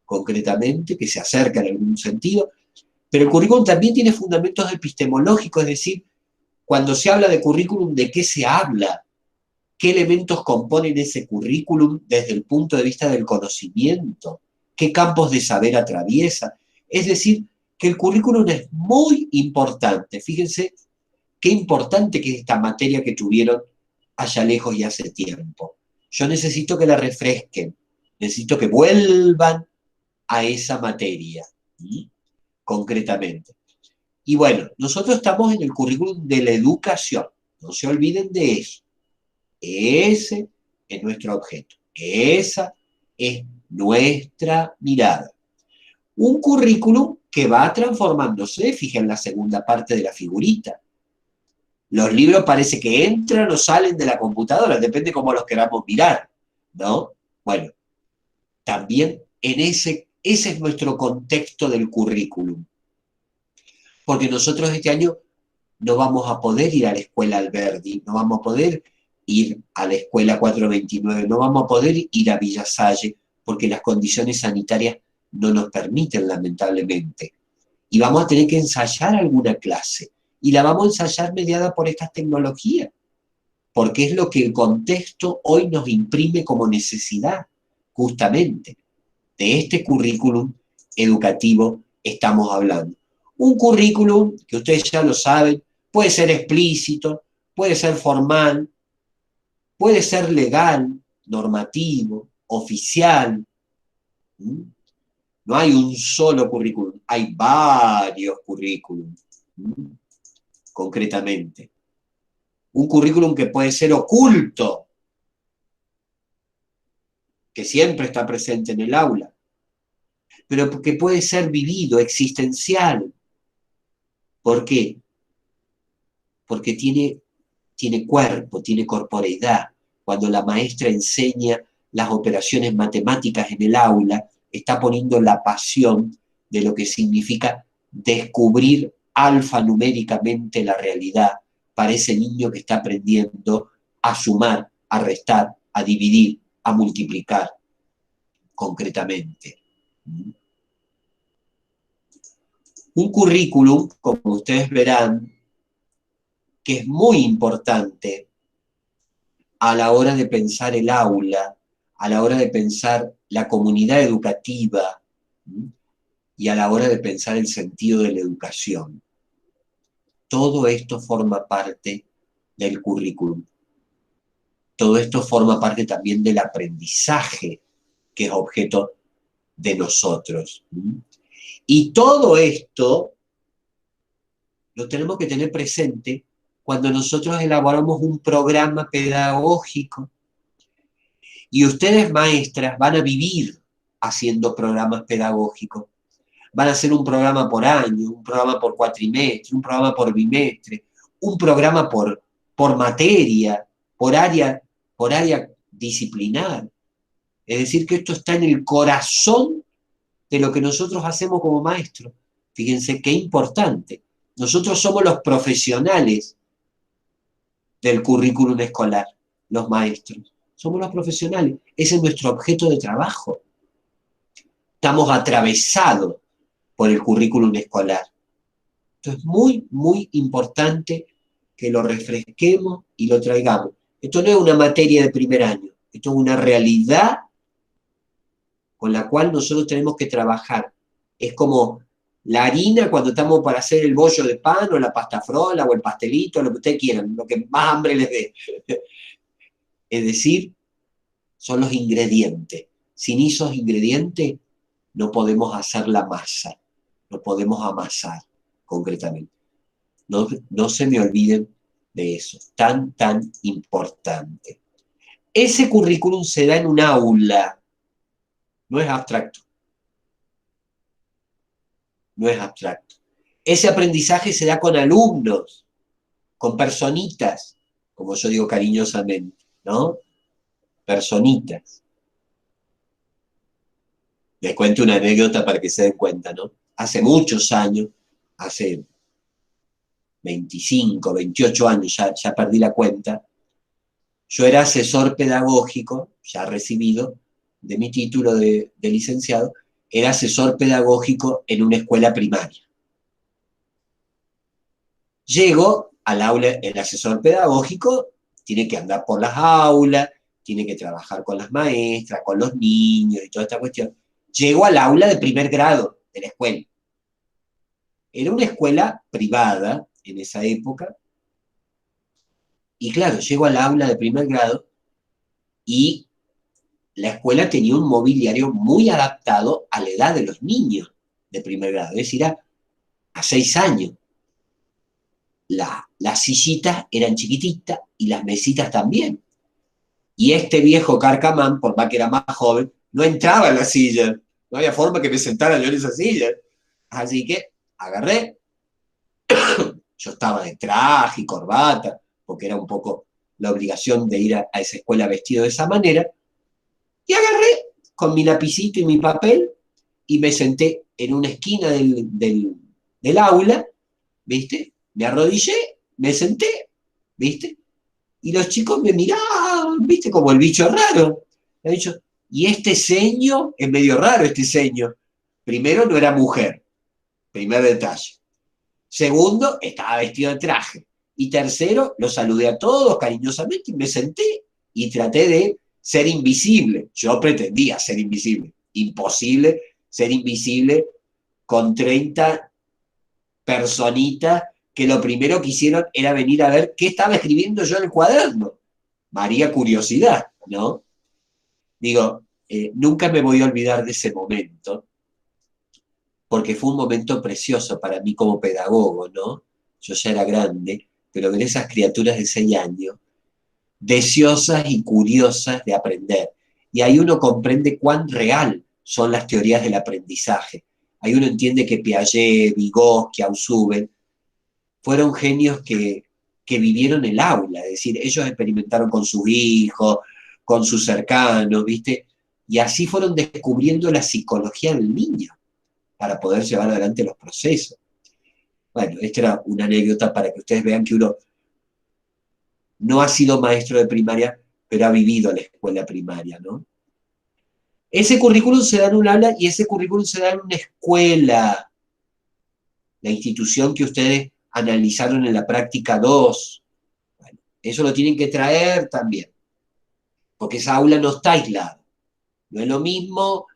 Speaker 1: concretamente, que se acerca en algún sentido, pero el currículum también tiene fundamentos epistemológicos, es decir, cuando se habla de currículum, ¿de qué se habla? ¿Qué elementos componen ese currículum desde el punto de vista del conocimiento? ¿Qué campos de saber atraviesa? Es decir, que el currículum es muy importante. Fíjense qué importante que es esta materia que tuvieron allá lejos y hace tiempo. Yo necesito que la refresquen, necesito que vuelvan a esa materia, concretamente. Y bueno, nosotros estamos en el currículum de la educación, no se olviden de eso. Ese es nuestro objeto, esa es nuestra mirada. Un currículum que va transformándose, fíjense la segunda parte de la figurita. Los libros parece que entran o salen de la computadora, depende cómo los queramos mirar, ¿no? Bueno, también ese es nuestro contexto del currículum. Porque nosotros este año no vamos a poder ir a la escuela Alberdi, no vamos a poder ir a la escuela 429, no vamos a poder ir a Villa Salle, porque las condiciones sanitarias no nos permiten, lamentablemente. Y vamos a tener que ensayar alguna clase. Y la vamos a ensayar mediada por estas tecnologías, porque es lo que el contexto hoy nos imprime como necesidad, justamente. De este currículum educativo estamos hablando. Un currículum, que ustedes ya lo saben, puede ser explícito, puede ser formal, puede ser legal, normativo, oficial. No hay un solo currículum, hay varios currículums, concretamente. Un currículum que puede ser oculto, que siempre está presente en el aula, pero que puede ser vivido, existencial. ¿Por qué? Porque tiene cuerpo, tiene corporeidad. Cuando la maestra enseña las operaciones matemáticas en el aula, está poniendo la pasión de lo que significa descubrir alfanuméricamente la realidad para ese niño que está aprendiendo a sumar, a restar, a dividir, a multiplicar, concretamente. Un currículum, como ustedes verán, que es muy importante a la hora de pensar el aula, a la hora de pensar la comunidad educativa y a la hora de pensar el sentido de la educación. Todo esto forma parte del currículum. Todo esto forma parte también del aprendizaje que es objeto de nosotros. Y todo esto lo tenemos que tener presente cuando nosotros elaboramos un programa pedagógico. Y ustedes, maestras, van a vivir haciendo programas pedagógicos. Van a hacer un programa por año, un programa por cuatrimestre, un programa por bimestre, un programa por materia, por área disciplinar. Es decir, que esto está en el corazón de lo que nosotros hacemos como maestros. Fíjense qué importante. Nosotros somos los profesionales del currículum escolar, los maestros. Somos los profesionales. Ese es nuestro objeto de trabajo. Estamos atravesados por el currículum escolar. Esto es muy, muy importante que lo refresquemos y lo traigamos. Esto no es una materia de primer año. Esto es una realidad con la cual nosotros tenemos que trabajar. Es como la harina cuando estamos para hacer el bollo de pan, o la pasta frola, o el pastelito, lo que ustedes quieran, lo que más hambre les dé. Es decir, son los ingredientes. Sin esos ingredientes no podemos hacer la masa, no podemos amasar, concretamente. No se me olviden de eso, tan importante. Ese currículum se da en un aula, no es abstracto. No es abstracto. Ese aprendizaje se da con alumnos, con personitas, como yo digo cariñosamente, ¿no? Personitas. Les cuento una anécdota para que se den cuenta, ¿no? Hace muchos años, hace 25, 28 años, ya perdí la cuenta, yo era asesor pedagógico, ya recibido, de mi título de licenciado, era asesor pedagógico en una escuela primaria. Llego al aula, el asesor pedagógico tiene que andar por las aulas, tiene que trabajar con las maestras, con los niños y toda esta cuestión. Llego al aula de primer grado de la escuela. Era una escuela privada en esa época. Y claro, llego al aula de primer grado y la escuela tenía un mobiliario muy adaptado a la edad de los niños de primer grado, es decir, a 6 años. Las sillitas eran chiquititas y las mesitas también. Y este viejo carcamán, por más que era más joven, no entraba en la silla. No había forma que me sentara yo en esa silla. Así que agarré. Yo estaba de traje y corbata, porque era un poco la obligación de ir a esa escuela vestido de esa manera. Y agarré con mi lapicito y mi papel y me senté en una esquina del aula, ¿viste? Me arrodillé, me senté, ¿viste? Y los chicos me miraban, ¿viste? Como el bicho raro. Me han dicho, y este ceño, es medio raro este ceño. Primero, no era mujer, primer detalle. Segundo, estaba vestido de traje. Y tercero, los saludé a todos cariñosamente y me senté y traté de ser invisible. Yo pretendía ser invisible. Imposible ser invisible con 30 personitas que lo primero que hicieron era venir a ver qué estaba escribiendo yo en el cuaderno. María curiosidad, ¿no? Digo, nunca me voy a olvidar de ese momento, porque fue un momento precioso para mí como pedagogo, ¿no? Yo ya era grande, pero ver esas criaturas de 6 años, deseosas y curiosas de aprender. Y ahí uno comprende cuán real son las teorías del aprendizaje. Ahí uno entiende que Piaget, Vygotsky, Ausubel fueron genios que vivieron el aula, es decir, ellos experimentaron con sus hijos, con sus cercanos, ¿viste? Y así fueron descubriendo la psicología del niño para poder llevar adelante los procesos. Bueno, esta era una anécdota para que ustedes vean que uno no ha sido maestro de primaria, pero ha vivido la escuela primaria, ¿no? Ese currículum se da en un aula y ese currículum se da en una escuela, la institución que ustedes analizaron en la práctica 2. Bueno, eso lo tienen que traer también, porque esa aula no está aislada. No es lo mismo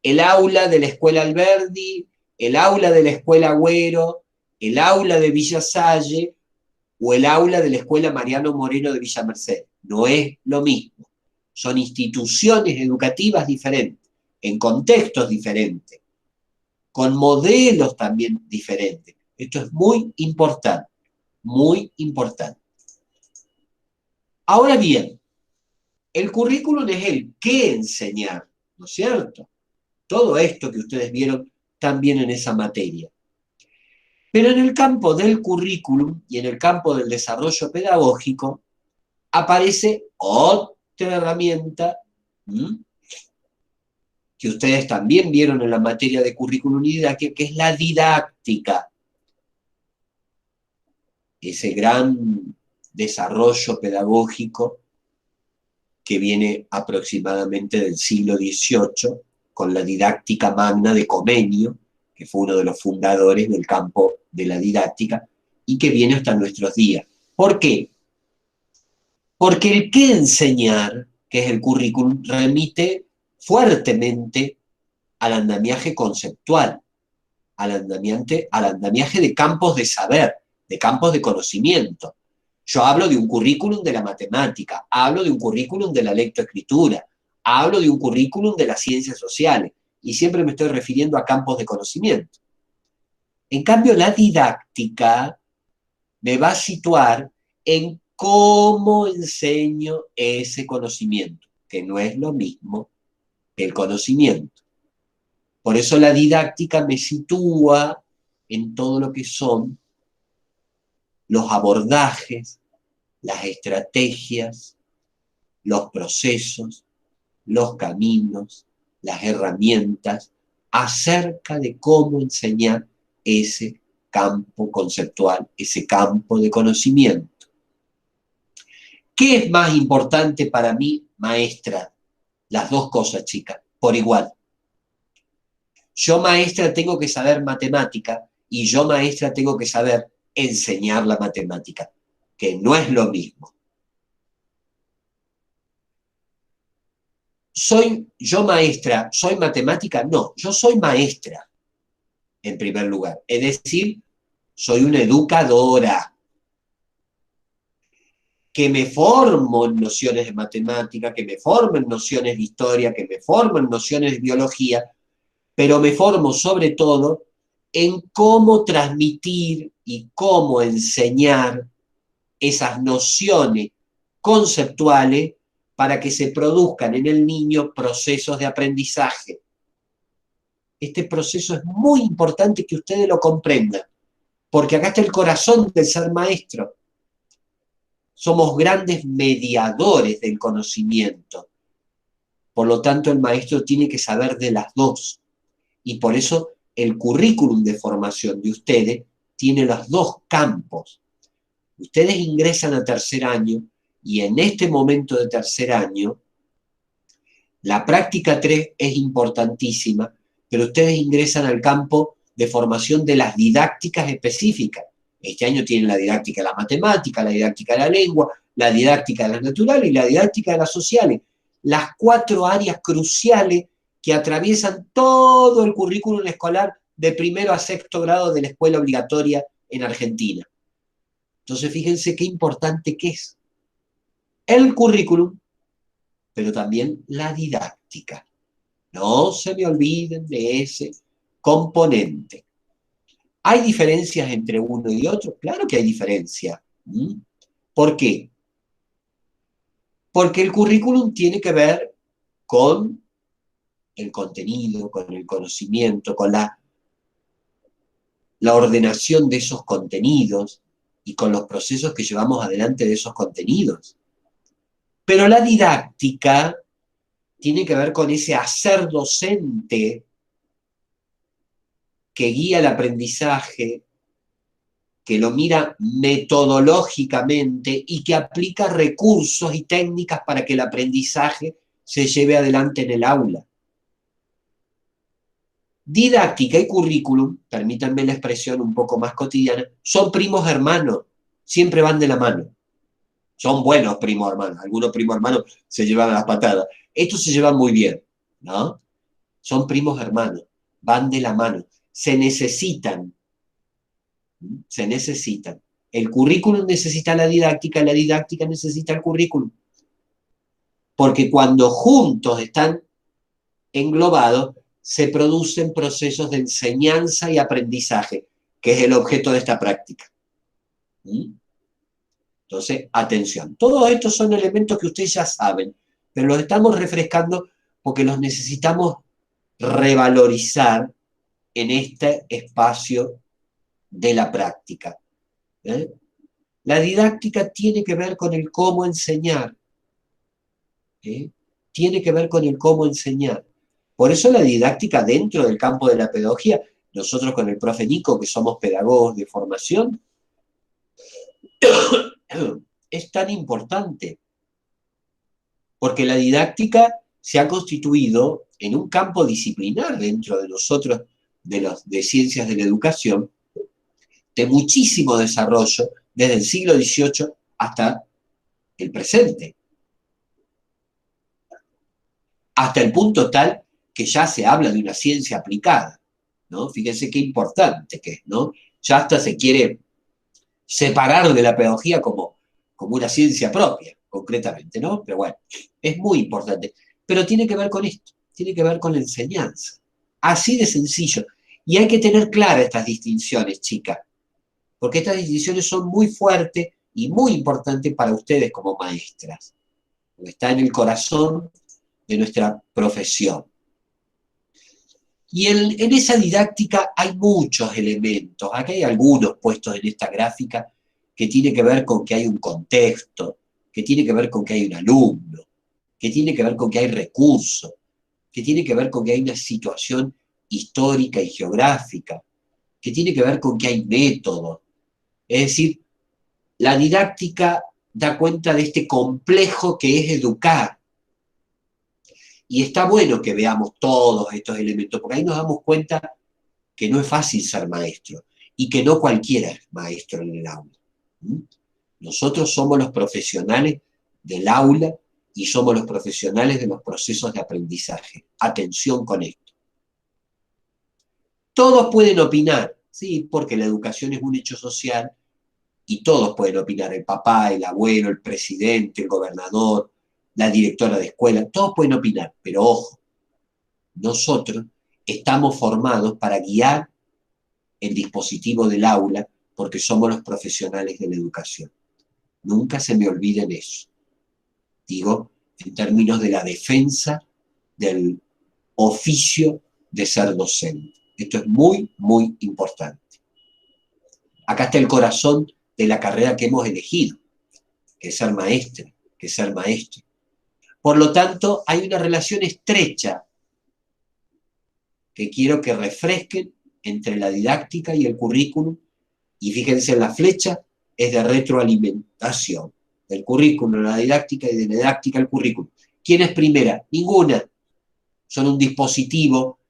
Speaker 1: el aula de la escuela Alberdi, el aula de la escuela Agüero, el aula de Villa Salle o el aula de la escuela Mariano Moreno de Villa Merced. No es lo mismo. Son instituciones educativas diferentes, en contextos diferentes, con modelos también diferentes. Esto es muy importante, muy importante. Ahora bien, el currículum es el qué enseñar, ¿no es cierto? Todo esto que ustedes vieron también en esa materia. Pero en el campo del currículum y en el campo del desarrollo pedagógico aparece otra herramienta que ustedes también vieron en la materia de currículum y didáctica, que es la didáctica. Ese gran desarrollo pedagógico que viene aproximadamente del siglo XVIII, con la didáctica magna de Comenio, que fue uno de los fundadores del campo de la didáctica, y que viene hasta nuestros días. ¿Por qué? Porque el qué enseñar, que es el currículum, remite fuertemente al andamiaje conceptual, al andamiaje de campos de saber, de campos de conocimiento. Yo hablo de un currículum de la matemática, hablo de un currículum de la lectoescritura, hablo de un currículum de las ciencias sociales, y siempre me estoy refiriendo a campos de conocimiento. En cambio, la didáctica me va a situar en cómo enseño ese conocimiento, que no es lo mismo que el conocimiento. Por eso la didáctica me sitúa en todo lo que son los abordajes, las estrategias, los procesos, los caminos, las herramientas acerca de cómo enseñar ese campo conceptual, ese campo de conocimiento. ¿Qué es más importante para mí, maestra? Las dos cosas, chicas, por igual. Yo maestra tengo que saber matemática y yo maestra tengo que saber enseñar la matemática, que no es lo mismo. ¿Soy yo maestra? ¿Soy matemática? No, yo soy maestra, en primer lugar. Es decir, soy una educadora que me formo en nociones de matemática, que me formo en nociones de historia, que me formo en nociones de biología, pero me formo sobre todo en cómo transmitir y cómo enseñar esas nociones conceptuales para que se produzcan en el niño procesos de aprendizaje. Este proceso es muy importante que ustedes lo comprendan, porque acá está el corazón del ser maestro. Somos grandes mediadores del conocimiento. Por lo tanto, el maestro tiene que saber de las dos. Y por eso el currículum de formación de ustedes tiene los dos campos. Ustedes ingresan a tercer año y en este momento de tercer año, la práctica 3 es importantísima, pero ustedes ingresan al campo de formación de las didácticas específicas. Este año tienen la didáctica de la matemática, la didáctica de la lengua, la didáctica de las naturales y la didáctica de las sociales. Las 4 áreas cruciales que atraviesan todo el currículum escolar de primero a sexto grado de la escuela obligatoria en Argentina. Entonces, fíjense qué importante que es el currículum, pero también la didáctica. No se me olviden de ese componente. ¿Hay diferencias entre uno y otro? Claro que hay diferencias. ¿Por qué? Porque el currículum tiene que ver con el contenido, con el conocimiento, con la ordenación de esos contenidos y con los procesos que llevamos adelante de esos contenidos. Pero la didáctica tiene que ver con ese hacer docente que guía el aprendizaje, que lo mira metodológicamente y que aplica recursos y técnicas para que el aprendizaje se lleve adelante en el aula. Didáctica y currículum, permítanme la expresión un poco más cotidiana, son primos hermanos, siempre van de la mano. Son buenos primos hermanos, algunos primos hermanos se llevan a las patadas. Estos se llevan muy bien, ¿no? Son primos hermanos, van de la mano, se necesitan. Se necesitan. El currículum necesita la didáctica necesita el currículum. Porque cuando juntos están englobados, se producen procesos de enseñanza y aprendizaje, que es el objeto de esta práctica. Entonces, atención. Todos estos son elementos que ustedes ya saben, pero los estamos refrescando porque los necesitamos revalorizar en este espacio de la práctica. La didáctica tiene que ver con el cómo enseñar. Tiene que ver con el cómo enseñar. Por eso la didáctica dentro del campo de la pedagogía, nosotros con el profe Nico, que somos pedagogos de formación, es tan importante. Porque la didáctica se ha constituido en un campo disciplinar dentro de nosotros, de ciencias de la educación, de muchísimo desarrollo desde el siglo XVIII hasta el presente. Hasta el punto tal que ya se habla de una ciencia aplicada, ¿no? Fíjense qué importante que es, ¿no? Ya hasta se quiere separar de la pedagogía como una ciencia propia, concretamente, ¿no? Pero bueno, es muy importante. Pero tiene que ver con esto, tiene que ver con la enseñanza. Así de sencillo. Y hay que tener claras estas distinciones, chicas, porque estas distinciones son muy fuertes y muy importantes para ustedes como maestras. Porque está en el corazón de nuestra profesión. Y en esa didáctica hay muchos elementos. Acá hay algunos puestos en esta gráfica que tiene que ver con que hay un contexto, que tiene que ver con que hay un alumno, que tiene que ver con que hay recursos, que tiene que ver con que hay una situación histórica y geográfica, que tiene que ver con que hay métodos. Es decir, la didáctica da cuenta de este complejo que es educar. Y está bueno que veamos todos estos elementos, porque ahí nos damos cuenta que no es fácil ser maestro y que no cualquiera es maestro en el aula. Nosotros somos los profesionales del aula y somos los profesionales de los procesos de aprendizaje. Atención con esto. Todos pueden opinar, sí, porque la educación es un hecho social y todos pueden opinar, el papá, el abuelo, el presidente, el gobernador, la directora de escuela, todos pueden opinar, pero ojo, nosotros estamos formados para guiar el dispositivo del aula porque somos los profesionales de la educación. Nunca se me olviden eso. Digo, en términos de la defensa del oficio de ser docente. Esto es muy, muy importante. Acá está el corazón de la carrera que hemos elegido, que es ser maestra, que es ser maestro. Por lo tanto, hay una relación estrecha que quiero que refresquen entre la didáctica y el currículum, y fíjense en la flecha, es de retroalimentación, del currículum a la didáctica y de la didáctica al currículum. ¿Quién es primera? Ninguna. Son un dispositivo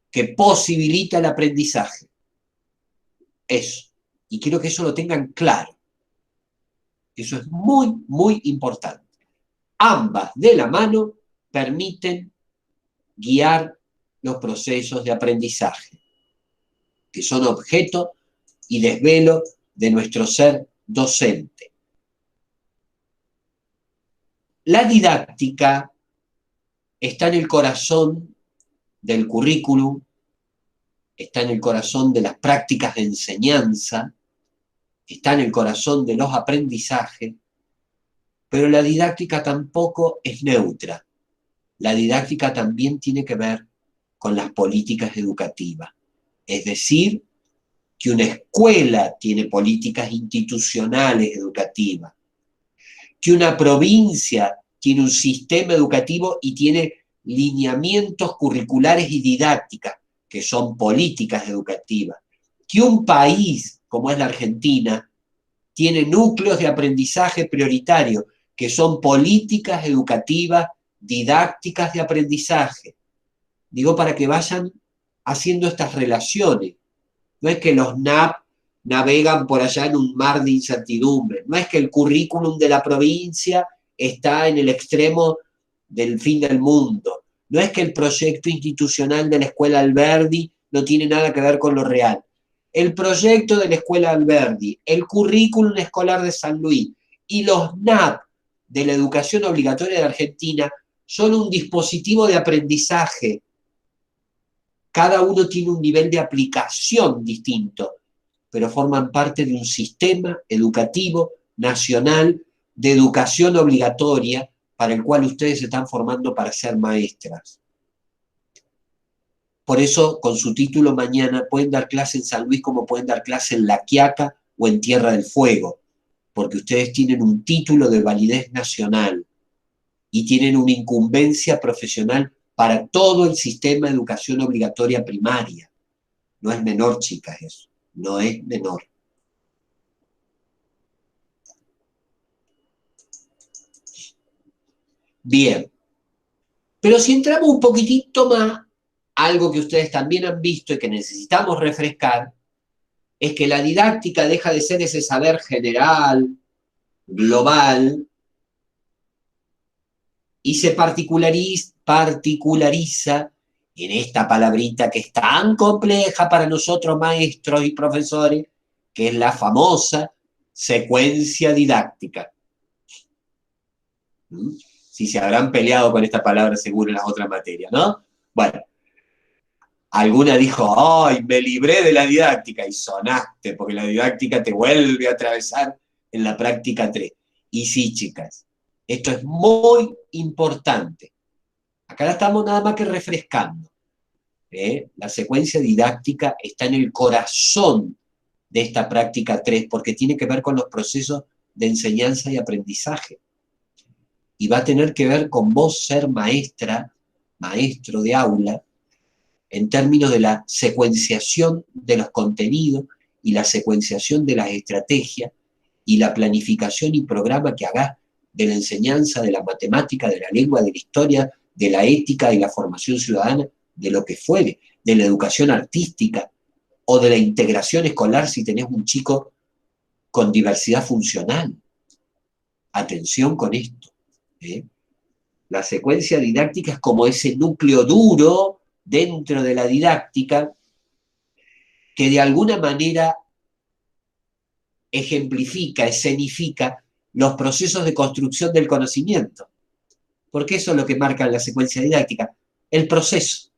Speaker 1: que posibilita el aprendizaje. Eso. Y quiero que eso lo tengan claro. Eso es muy, muy importante. Ambas de la mano permiten guiar los procesos de aprendizaje, que son objeto y desvelo de nuestro ser docente. La didáctica está en el corazón del currículum, está en el corazón de las prácticas de enseñanza, está en el corazón de los aprendizajes, pero la didáctica tampoco es neutra. La didáctica también tiene que ver con las políticas educativas. Es decir, que una escuela tiene políticas institucionales educativas, que una provincia tiene un sistema educativo y tiene lineamientos curriculares y didácticas, que son políticas educativas, que un país, como es la Argentina, tiene núcleos de aprendizaje prioritario, que son políticas educativas, didácticas de aprendizaje. Digo, para que vayan haciendo estas relaciones. No es que los NAP navegan por allá en un mar de incertidumbre. No es que el currículum de la provincia está en el extremo del fin del mundo. No es que el proyecto institucional de la Escuela Alberdi no tiene nada que ver con lo real. El proyecto de la Escuela Alberdi, el currículum escolar de San Luis y los NAP de la educación obligatoria de Argentina son un dispositivo de aprendizaje. Cada uno tiene un nivel de aplicación distinto, pero forman parte de un sistema educativo nacional de educación obligatoria para el cual ustedes se están formando para ser maestras. Por eso, con su título mañana, pueden dar clase en San Luis como pueden dar clase en La Quiaca o en Tierra del Fuego, porque ustedes tienen un título de validez nacional y tienen una incumbencia profesional para todo el sistema de educación obligatoria primaria. No es menor, chicas, eso. No es menor. Bien. Pero si entramos un poquitito más, algo que ustedes también han visto y que necesitamos refrescar, es que la didáctica deja de ser ese saber general, global, y se particulariza en esta palabrita que es tan compleja para nosotros maestros y profesores, que es la famosa secuencia didáctica. Si se habrán peleado con esta palabra seguro en las otras materias, ¿no? Bueno, alguna dijo, ¡ay, me libré de la didáctica! Y sonaste, porque la didáctica te vuelve a atravesar en la práctica 3. Y sí, chicas, esto es muy importante. Acá la estamos nada más que refrescando. La secuencia didáctica está en el corazón de esta práctica 3, porque tiene que ver con los procesos de enseñanza y aprendizaje. Y va a tener que ver con vos ser maestra, maestro de aula, en términos de la secuenciación de los contenidos y la secuenciación de las estrategias y la planificación y programa que hagas de la enseñanza, de la matemática, de la lengua, de la historia, de la ética y la formación ciudadana, de lo que fuere, de la educación artística o de la integración escolar si tenés un chico con diversidad funcional. Atención con esto, ¿eh? La secuencia didáctica es como ese núcleo duro dentro de la didáctica que de alguna manera ejemplifica, escenifica los procesos de construcción del conocimiento. Porque eso es lo que marca la secuencia didáctica, el proceso.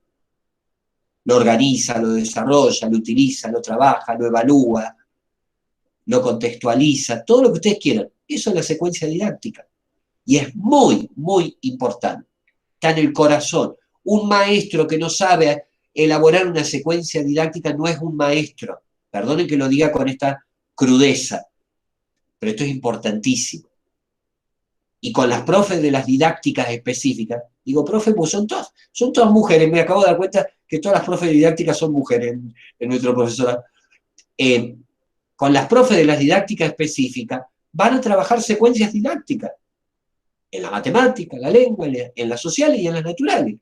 Speaker 1: Lo organiza, lo desarrolla, lo utiliza, lo trabaja, lo evalúa, lo contextualiza, todo lo que ustedes quieran. Eso es la secuencia didáctica. Y es muy, muy importante. Está en el corazón. Un maestro que no sabe elaborar una secuencia didáctica no es un maestro. Perdonen que lo diga con esta crudeza, pero esto es importantísimo. Y con las profes de las didácticas específicas, digo, profe, pues son todas mujeres. Me acabo de dar cuenta que todas las profes de didácticas son mujeres en nuestro profesorado. Con las profes de las didácticas específicas van a trabajar secuencias didácticas. En la matemática, en la lengua, en las sociales y en las naturales.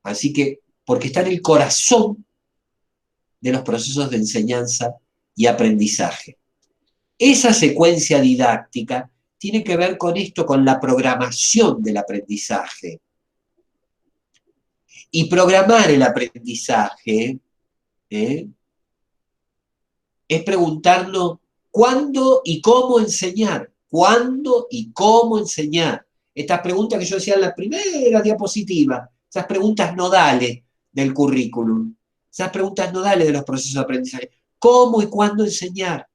Speaker 1: Así que, porque está en el corazón de los procesos de enseñanza y aprendizaje. Esa secuencia didáctica tiene que ver con esto, con la programación del aprendizaje. Y programar el aprendizaje es preguntarnos cuándo y cómo enseñar. ¿Cuándo y cómo enseñar? Estas preguntas que yo decía en la primera diapositiva, esas preguntas nodales del currículum, esas preguntas nodales de los procesos de aprendizaje. ¿Cómo y cuándo enseñar?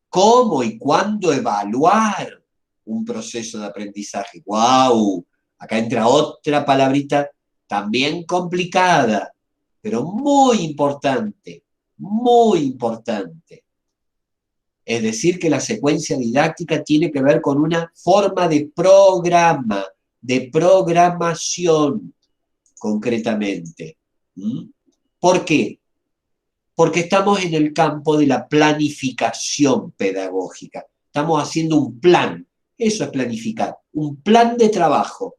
Speaker 1: ¿Cómo y cuándo evaluar un proceso de aprendizaje? ¡Wow! Acá entra otra palabrita también complicada, pero muy importante, muy importante. Es decir, que la secuencia didáctica tiene que ver con una forma de programa, de programación, concretamente. ¿Por qué? Porque estamos en el campo de la planificación pedagógica. Estamos haciendo un plan. Eso es planificar. Un plan de trabajo.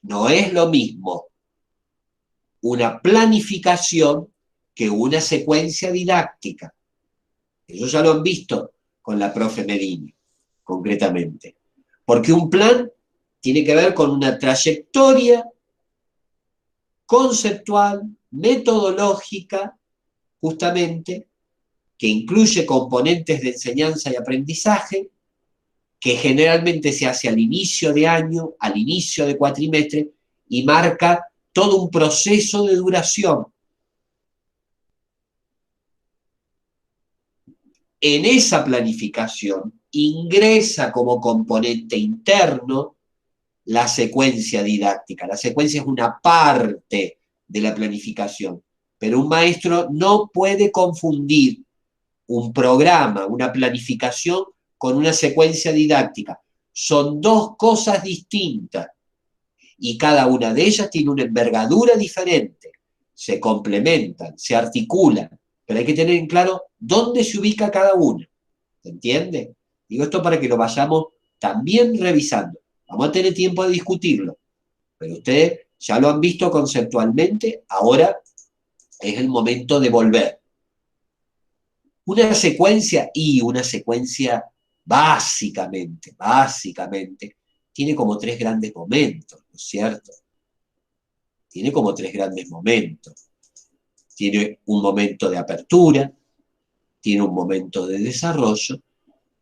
Speaker 1: No es lo mismo una planificación que una secuencia didáctica. Ellos ya lo han visto con la profe Medina, concretamente. Porque un plan tiene que ver con una trayectoria conceptual, metodológica, justamente, que incluye componentes de enseñanza y aprendizaje, que generalmente se hace al inicio de año, al inicio de cuatrimestre, y marca todo un proceso de duración. En esa planificación ingresa como componente interno la secuencia didáctica. La secuencia es una parte de la planificación, pero un maestro no puede confundir un programa, una planificación con una secuencia didáctica. Son dos cosas distintas y cada una de ellas tiene una envergadura diferente. Se complementan, se articulan, pero hay que tener en claro dónde se ubica cada una. ¿Se entiende? Digo esto para que lo vayamos también revisando. Vamos a tener tiempo de discutirlo, pero ustedes ya lo han visto conceptualmente, ahora es el momento de volver. Una secuencia básicamente, tiene como tres grandes momentos, ¿no es cierto? Tiene como tres grandes momentos. Tiene un momento de apertura, tiene un momento de desarrollo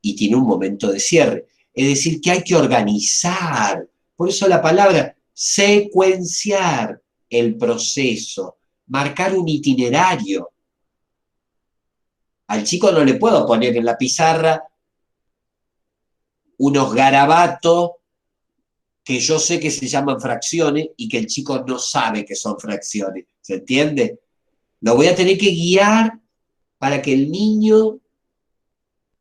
Speaker 1: y tiene un momento de cierre. Es decir, que hay que organizar, por eso la palabra secuenciar el proceso, marcar un itinerario. Al chico no le puedo poner en la pizarra unos garabatos que yo sé que se llaman fracciones y que el chico no sabe que son fracciones. ¿Se entiende? Lo voy a tener que guiar para que el niño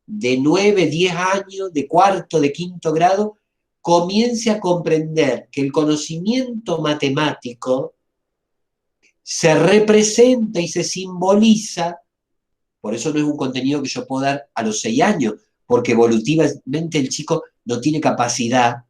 Speaker 1: de 9, 10 años, de cuarto, de quinto grado, comience a comprender que el conocimiento matemático se representa y se simboliza. Por eso no es un contenido que yo puedo dar a los 6 años, porque evolutivamente el chico no tiene capacidad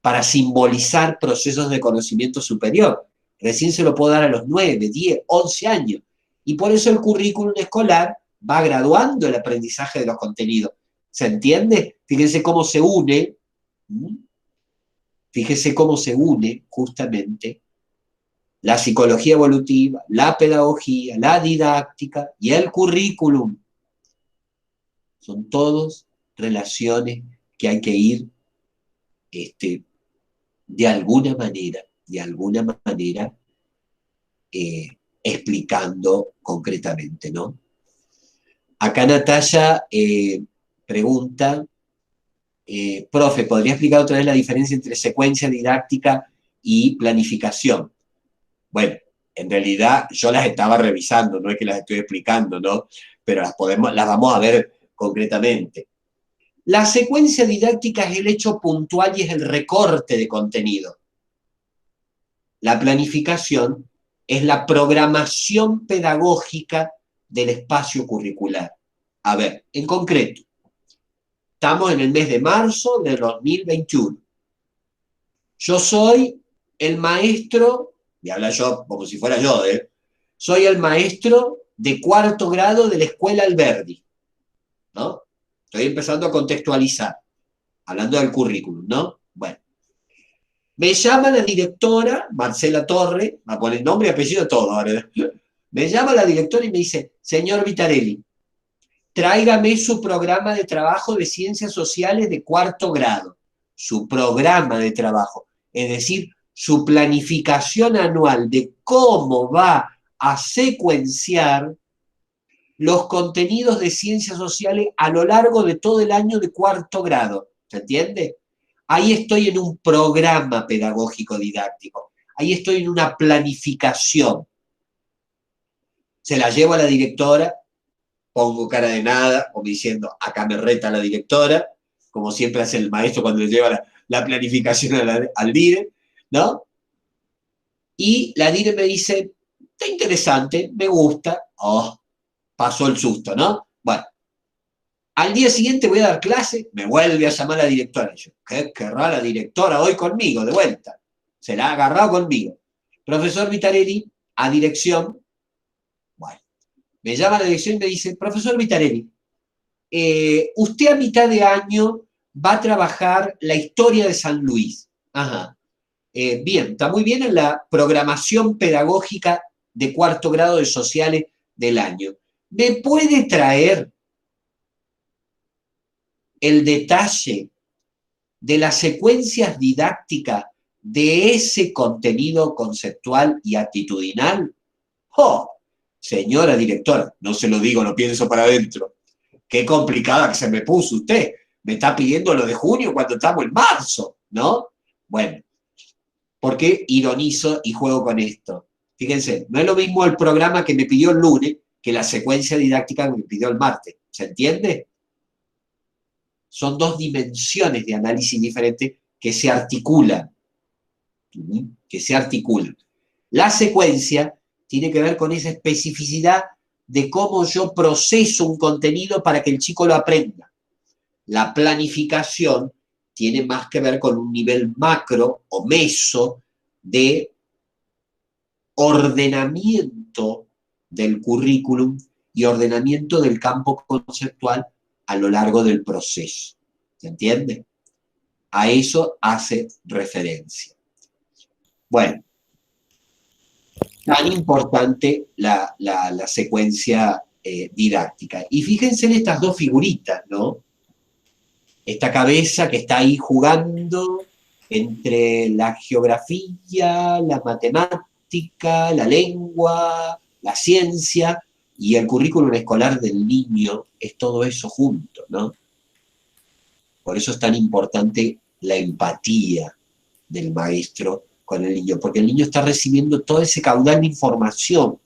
Speaker 1: para simbolizar procesos de conocimiento superior. Recién se lo puedo dar a los 9, 10, 11 años. Y por eso el currículum escolar va graduando el aprendizaje de los contenidos. ¿Se entiende? Fíjense cómo se une, fíjense cómo se une justamente la psicología evolutiva, la pedagogía, la didáctica y el currículum. Son todos relaciones que hay que ir de alguna manera, explicando concretamente, ¿no? Acá Natalia pregunta, profe, ¿podría explicar otra vez la diferencia entre secuencia didáctica y planificación? Bueno, en realidad yo las estaba revisando, no es que las estoy explicando, ¿no? Pero las vamos a ver concretamente. La secuencia didáctica es el hecho puntual y es el recorte de contenido. La planificación es la programación pedagógica del espacio curricular. A ver, en concreto, estamos en el mes de marzo de 2021. Yo soy el maestro, y habla yo como si fuera yo, soy el maestro de 4º grado de la escuela Alberdi, ¿no? Estoy empezando a contextualizar, hablando del currículum, ¿no? Bueno. Me llama la directora, Marcela Torre, va a poner nombre y apellido todo ahora. Me llama la directora y me dice, señor Vitarelli, tráigame su programa de trabajo de ciencias sociales de 4º grado. Su programa de trabajo, es decir, su planificación anual de cómo va a secuenciar los contenidos de ciencias sociales a lo largo de todo el año de 4º grado. ¿Se entiende? Ahí estoy en un programa pedagógico didáctico. Ahí estoy en una planificación. Se la llevo a la directora, pongo cara de nada, como diciendo, acá me reta la directora, como siempre hace el maestro cuando le lleva la planificación al líder, ¿no? Y la líder me dice, está interesante, me gusta. Oh, pasó el susto, ¿no? Bueno, al día siguiente voy a dar clase, me vuelve a llamar la directora. Y yo, ¿qué querrá la directora hoy conmigo, de vuelta? Se la ha agarrado conmigo. Profesor Vitarelli, a dirección. Bueno, me llama a la dirección y me dice, profesor Vitarelli, usted a mitad de año va a trabajar la historia de San Luis. Ajá. Bien, está muy bien en la programación pedagógica de 4º grado de sociales del año. ¿Me puede traer el detalle de las secuencias didácticas de ese contenido conceptual y actitudinal? ¡Oh! Señora directora, no se lo digo, lo pienso para adentro. Qué complicada que se me puso usted. Me está pidiendo lo de junio cuando estamos en marzo, ¿no? Bueno, ¿por qué ironizo y juego con esto? Fíjense, no es lo mismo el programa que me pidió el lunes que la secuencia didáctica que me pidió el martes. ¿Se entiende? Son dos dimensiones de análisis diferentes que se articulan. Que se articulan. La secuencia tiene que ver con esa especificidad de cómo yo proceso un contenido para que el chico lo aprenda. La planificación tiene más que ver con un nivel macro o meso de ordenamiento del currículum y ordenamiento del campo conceptual a lo largo del proceso. ¿Se entiende? A eso hace referencia. Bueno, tan importante la secuencia didáctica. Y fíjense en estas dos figuritas, ¿no? Esta cabeza que está ahí jugando entre la geografía, la matemática, la lengua, la ciencia y el currículum escolar del niño, es todo eso junto, ¿no? Por eso es tan importante la empatía del maestro con el niño, porque el niño está recibiendo todo ese caudal de información.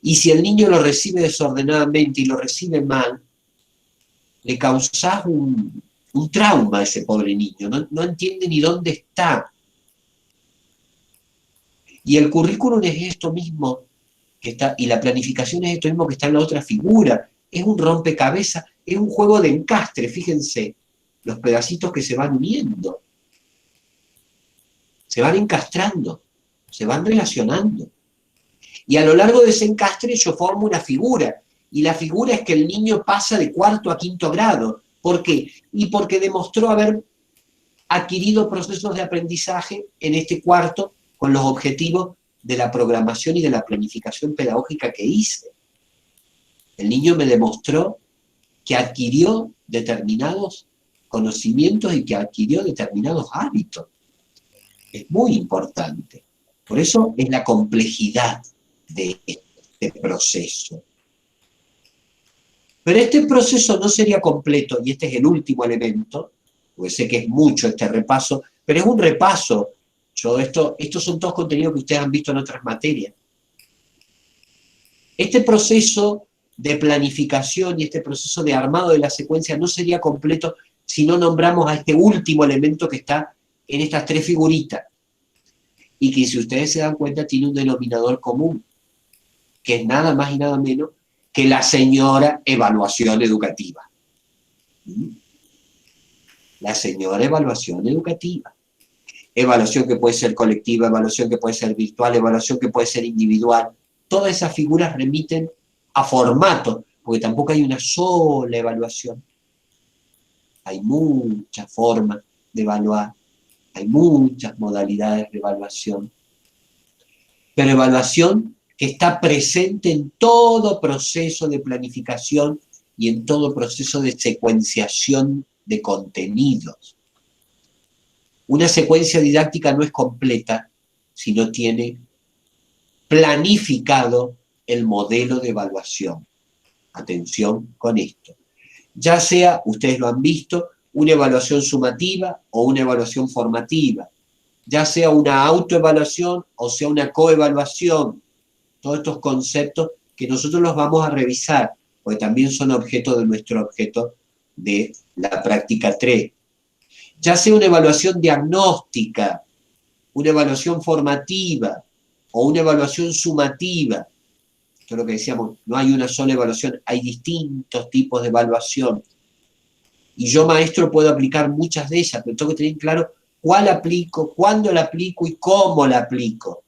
Speaker 1: Y si el niño lo recibe desordenadamente y lo recibe mal, le causás un trauma a ese pobre niño, no entiende ni dónde está. Y el currículum es esto mismo que está, y la planificación es esto mismo que está en la otra figura. Es un rompecabezas, es un juego de encastre, fíjense, los pedacitos que se van uniendo. se van encastrando, se van relacionando. Y a lo largo de ese encastre yo formo una figura, y la figura es que el niño pasa de cuarto a quinto grado. ¿Por qué? Y porque demostró haber adquirido procesos de aprendizaje en este cuarto con los objetivos de la programación y de la planificación pedagógica que hice. El niño me demostró que adquirió determinados conocimientos y que adquirió determinados hábitos. Es muy importante. Por eso es la complejidad de este proceso. Pero este proceso no sería completo, y este es el último elemento, porque sé que es mucho este repaso, pero es un repaso. Estos son todos contenidos que ustedes han visto en otras materias. Este proceso de planificación y este proceso de armado de la secuencia no sería completo si no nombramos a este último elemento que está en estas tres figuritas. Y que, si ustedes se dan cuenta, tiene un denominador común, que es nada más y nada menos que la señora evaluación educativa. La señora evaluación educativa. Evaluación que puede ser colectiva, evaluación que puede ser virtual, evaluación que puede ser individual. Todas esas figuras remiten a formato, porque tampoco hay una sola evaluación. Hay muchas formas de evaluar, hay muchas modalidades de evaluación. Pero evaluación que está presente en todo proceso de planificación y en todo proceso de secuenciación de contenidos. Una secuencia didáctica no es completa si no tiene planificado el modelo de evaluación. Atención con esto. Ya sea, ustedes lo han visto, una evaluación sumativa o una evaluación formativa. Ya sea una autoevaluación o sea una coevaluación. Todos estos conceptos que nosotros los vamos a revisar, porque también son objeto de nuestro objeto de la práctica 3. Ya sea una evaluación diagnóstica, una evaluación formativa o una evaluación sumativa. Esto es lo que decíamos, no hay una sola evaluación, hay distintos tipos de evaluación. Y yo, maestro, puedo aplicar muchas de ellas, pero tengo que tener claro cuál aplico, cuándo la aplico y cómo la aplico.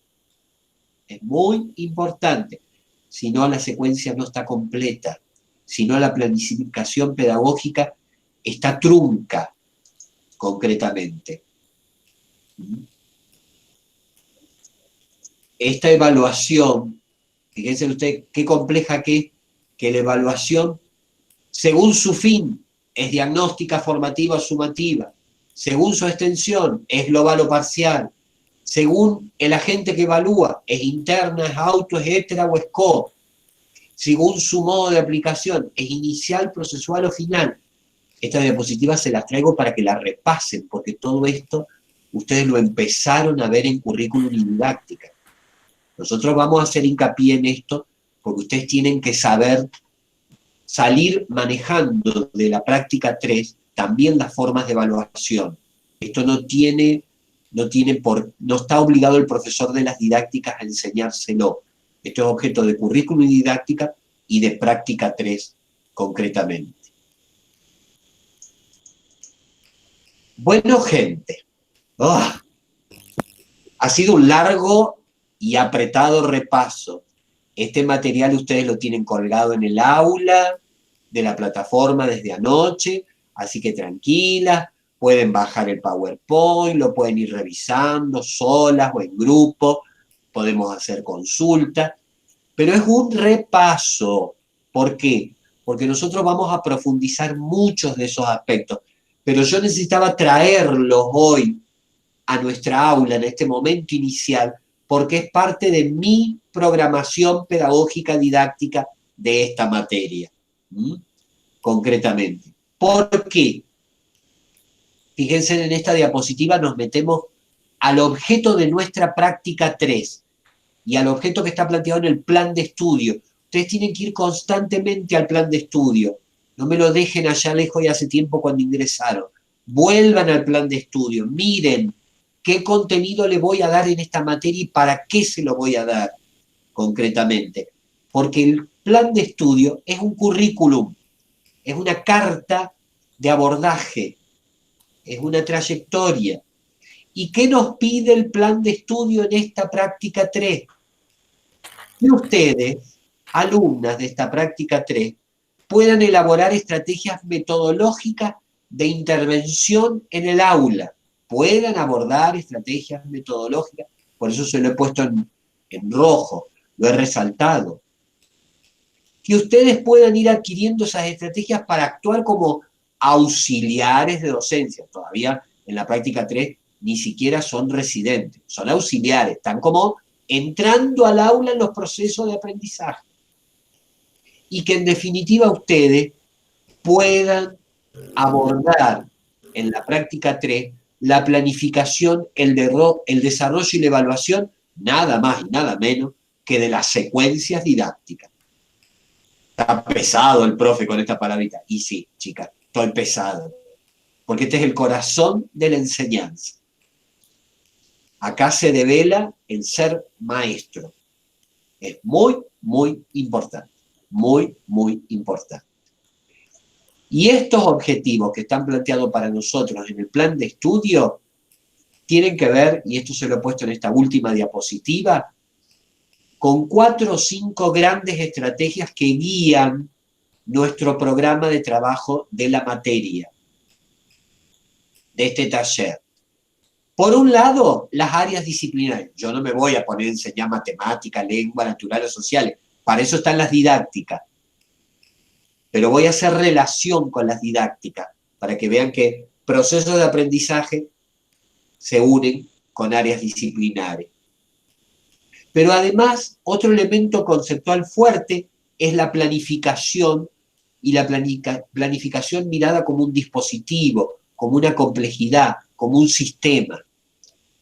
Speaker 1: Es muy importante. Si no, la secuencia no está completa. Si no, la planificación pedagógica está trunca, concretamente. Esta evaluación, fíjense ustedes qué compleja que la evaluación, según su fin, es diagnóstica, formativa o sumativa. Según su extensión, es global o parcial. Según el agente que evalúa, es interna, es auto, es hétera o es co. Según su modo de aplicación, es inicial, procesual o final. Estas diapositivas se las traigo para que las repasen, porque todo esto ustedes lo empezaron a ver en currículum y didáctica. Nosotros vamos a hacer hincapié en esto, porque ustedes tienen que saber salir manejando de la práctica 3 también las formas de evaluación. Esto no está obligado el profesor de las didácticas a enseñárselo. Esto es objeto de currículum y didáctica y de práctica 3 concretamente. Bueno, gente, ha sido un largo y apretado repaso. Este material ustedes lo tienen colgado en el aula de la plataforma desde anoche, así que tranquilas, pueden bajar el PowerPoint, lo pueden ir revisando solas o en grupo, podemos hacer consultas, pero es un repaso. ¿Por qué? Porque nosotros vamos a profundizar muchos de esos aspectos, pero yo necesitaba traerlos hoy a nuestra aula en este momento inicial, porque es parte de mi programación pedagógica didáctica de esta materia, concretamente. ¿Por qué? Fíjense, en esta diapositiva nos metemos al objeto de nuestra práctica 3 y al objeto que está planteado en el plan de estudio. Ustedes tienen que ir constantemente al plan de estudio. No me lo dejen allá lejos y hace tiempo cuando ingresaron. Vuelvan al plan de estudio, miren qué contenido le voy a dar en esta materia y para qué se lo voy a dar concretamente. Porque el plan de estudio es un currículum, es una carta de abordaje, es una trayectoria. ¿Y qué nos pide el plan de estudio en esta práctica 3? Que ustedes, alumnas de esta práctica 3, puedan elaborar estrategias metodológicas de intervención en el aula. Puedan abordar estrategias metodológicas, por eso se lo he puesto en rojo, lo he resaltado. Que ustedes puedan ir adquiriendo esas estrategias para actuar como auxiliares de docencia. Todavía en la práctica 3 ni siquiera son residentes, son auxiliares, están como entrando al aula en los procesos de aprendizaje. Y que en definitiva ustedes puedan abordar en la práctica 3 la planificación, el desarrollo y la evaluación, nada más y nada menos que de las secuencias didácticas. Está pesado el profe con esta palabrita. Y sí, chicas, estoy pesado. Porque este es el corazón de la enseñanza. Acá se devela el ser maestro. Es muy, muy importante. Muy, muy importante. Y estos objetivos que están planteados para nosotros en el plan de estudio tienen que ver, y esto se lo he puesto en esta última diapositiva, con 4 o 5 grandes estrategias que guían nuestro programa de trabajo de la materia, de este taller. Por un lado, las áreas disciplinarias. Yo no me voy a poner a enseñar matemática, lengua, naturales o sociales. Para eso están las didácticas. Pero voy a hacer relación con las didácticas, para que vean que procesos de aprendizaje se unen con áreas disciplinares. Pero además, otro elemento conceptual fuerte es la planificación, y la planificación mirada como un dispositivo, como una complejidad, como un sistema.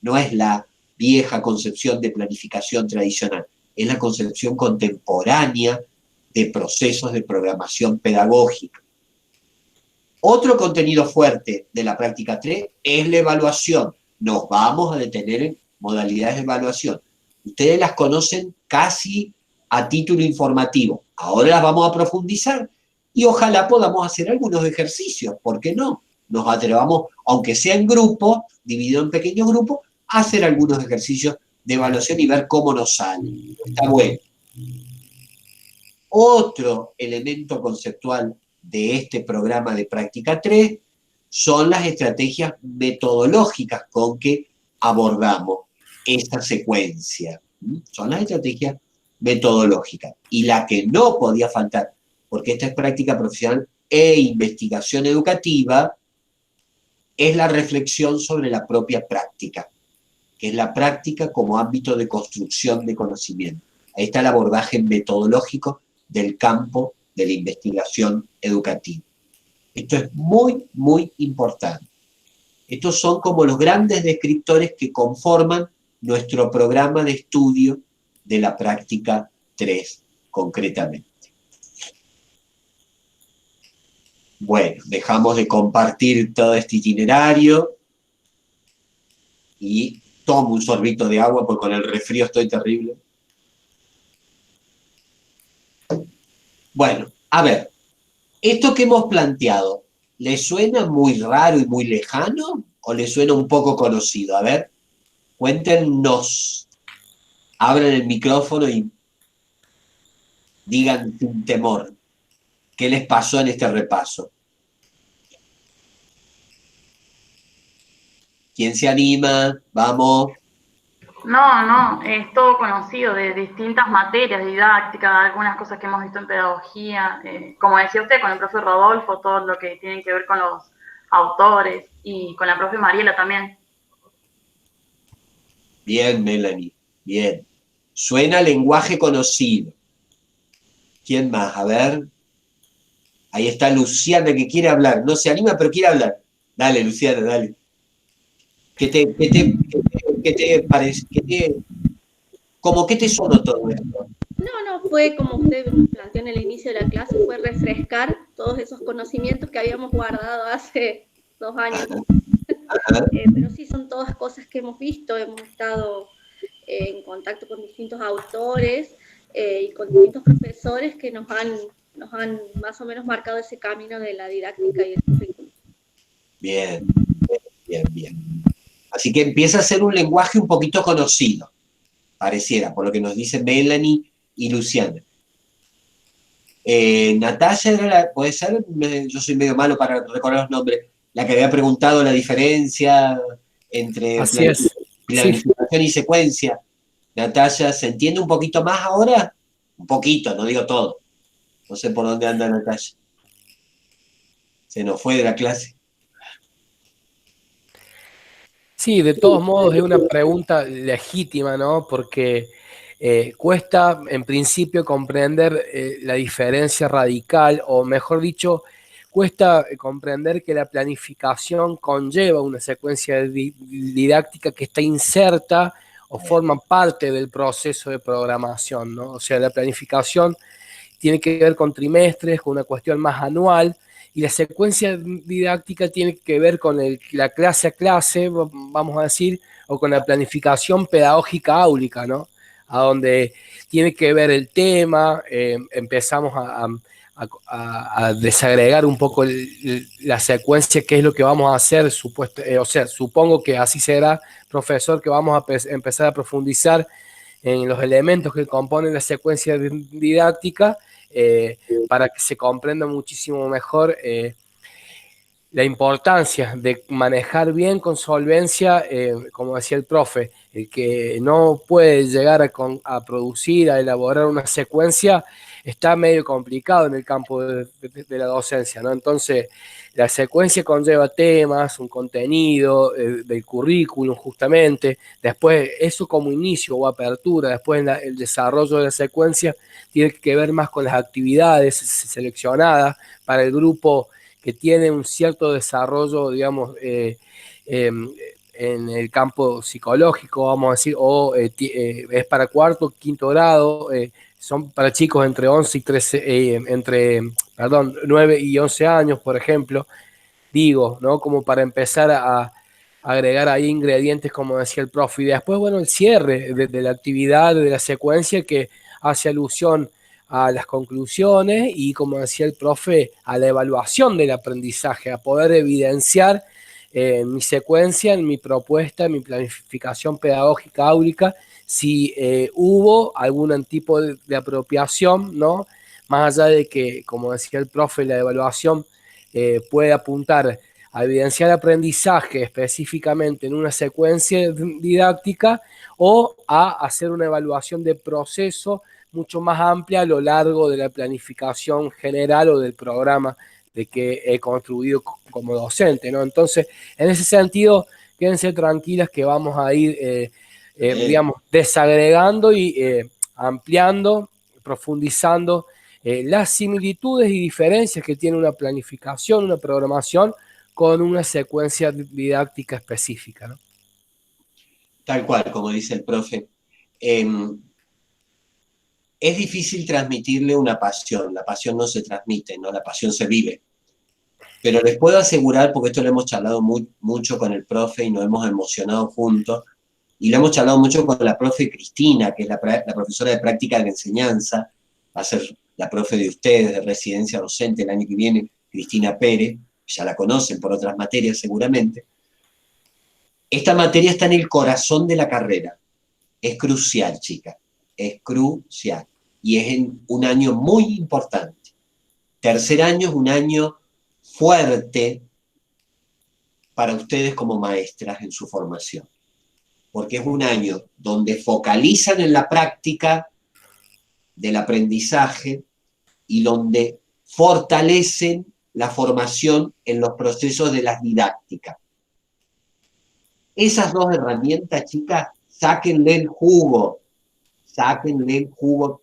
Speaker 1: No es la vieja concepción de planificación tradicional, es la concepción contemporánea de procesos de programación pedagógica. Otro contenido fuerte de la práctica 3 es la evaluación. Nos vamos a detener en modalidades de evaluación. Ustedes las conocen casi a título informativo. Ahora las vamos a profundizar y ojalá podamos hacer algunos ejercicios. ¿Por qué no? Nos atrevamos, aunque sea en grupo, dividido en pequeños grupos, a hacer algunos ejercicios de evaluación y ver cómo nos sale. Está bueno. Otro elemento conceptual de este programa de práctica 3 son las estrategias metodológicas con que abordamos esta secuencia. Son las estrategias metodológicas. Y la que no podía faltar, porque esta es práctica profesional e investigación educativa, es la reflexión sobre la propia práctica, que es la práctica como ámbito de construcción de conocimiento. Ahí está el abordaje metodológico del campo de la investigación educativa. Esto es muy, muy importante. Estos son como los grandes descriptores que conforman nuestro programa de estudio de la práctica 3, concretamente. Bueno, dejamos de compartir todo este itinerario y tomo un sorbito de agua porque con el resfrío estoy terrible. Bueno, a ver, esto que hemos planteado, ¿le suena muy raro y muy lejano o le suena un poco conocido? A ver, cuéntenos. Abran el micrófono y digan sin temor qué les pasó en este repaso. ¿Quién se anima? Vamos.
Speaker 4: No, es todo conocido de distintas materias didácticas, algunas cosas que hemos visto en pedagogía, como decía usted, con el profe Rodolfo, todo lo que tiene que ver con los autores, y con la profe Mariela también.
Speaker 1: Bien, Melanie, bien. Suena lenguaje conocido. ¿Quién más? A ver. Ahí está Luciana que quiere hablar. No se anima, pero quiere hablar. Dale, Luciana, dale. ¿Qué te parece? ¿Cómo qué te sonó todo esto?
Speaker 5: No, fue como usted planteó en el inicio de la clase, fue refrescar todos esos conocimientos que habíamos guardado hace 2 años. Pero sí son todas cosas que hemos visto, hemos estado en contacto con distintos autores y con distintos profesores que nos han más o menos marcado ese camino de la didáctica y el currículum.
Speaker 1: Bien, bien, bien. Así que empieza a ser un lenguaje un poquito conocido, pareciera, por lo que nos dicen Melanie y Luciana. Natalia puede ser, yo soy medio malo para recordar los nombres, la que había preguntado la diferencia entre
Speaker 3: Así es.
Speaker 1: planificación y secuencia. Natalia, ¿se entiende un poquito más ahora? Un poquito, no digo todo. No sé por dónde anda Natalia. Se nos fue de la clase.
Speaker 3: Sí, de todos modos es una pregunta legítima, ¿no? Porque cuesta en principio comprender la diferencia radical, o mejor dicho, cuesta comprender que la planificación conlleva una secuencia didáctica que está inserta o forma parte del proceso de programación, ¿no? O sea, la planificación tiene que ver con trimestres, con una cuestión más anual, y la secuencia didáctica tiene que ver con la clase a clase, vamos a decir, o con la planificación pedagógica áulica, ¿no? A donde tiene que ver el tema, empezamos a desagregar un poco la secuencia, qué es lo que vamos a hacer, o sea, supongo que así será, profesor, que vamos a empezar a profundizar en los elementos que componen la secuencia didáctica, para que se comprenda muchísimo mejor la importancia de manejar bien con solvencia, como decía el profe, el que no puede llegar a producir, a elaborar una secuencia, está medio complicado en el campo de la docencia, ¿no? Entonces, la secuencia conlleva temas, un contenido del currículum justamente, después eso como inicio o apertura, después el desarrollo de la secuencia tiene que ver más con las actividades seleccionadas para el grupo que tiene un cierto desarrollo, digamos, en el campo psicológico, vamos a decir, o es para cuarto, quinto grado, son para chicos entre 11 y 13, perdón, 9 y 11 años, por ejemplo, digo, ¿no? Como para empezar a agregar ahí ingredientes, como decía el profe, y después, bueno, el cierre de la actividad, de la secuencia que hace alusión a las conclusiones y, como decía el profe, a la evaluación del aprendizaje, a poder evidenciar en mi secuencia, en mi propuesta, en mi planificación pedagógica áulica, si hubo algún tipo de apropiación, ¿no? Más allá de que, como decía el profe, la evaluación puede apuntar a evidenciar aprendizaje específicamente en una secuencia didáctica o a hacer una evaluación de proceso mucho más amplia a lo largo de la planificación general o del programa de que he construido como docente, ¿no? Entonces, en ese sentido, quédense tranquilas que vamos a ir, digamos, desagregando y ampliando, profundizando las similitudes y diferencias que tiene una planificación, una programación con una secuencia didáctica específica, ¿no?
Speaker 1: Tal cual, como dice el profe. Es difícil transmitirle una pasión. La pasión no se transmite, ¿no? La pasión se vive. Pero les puedo asegurar, porque esto lo hemos charlado mucho con el profe y nos hemos emocionado juntos, y lo hemos charlado mucho con la profe Cristina, que es la profesora de práctica de la enseñanza, va a ser la profe de ustedes, de residencia docente el año que viene, Cristina Pérez, ya la conocen por otras materias seguramente. Esta materia está en el corazón de la carrera. Es crucial, chicas, es crucial. Y es en un año muy importante. Tercer año es un año fuerte para ustedes como maestras en su formación, porque es un año donde focalizan en la práctica del aprendizaje y donde fortalecen la formación en los procesos de las didácticas. Esas dos herramientas, chicas, sáquenle el jugo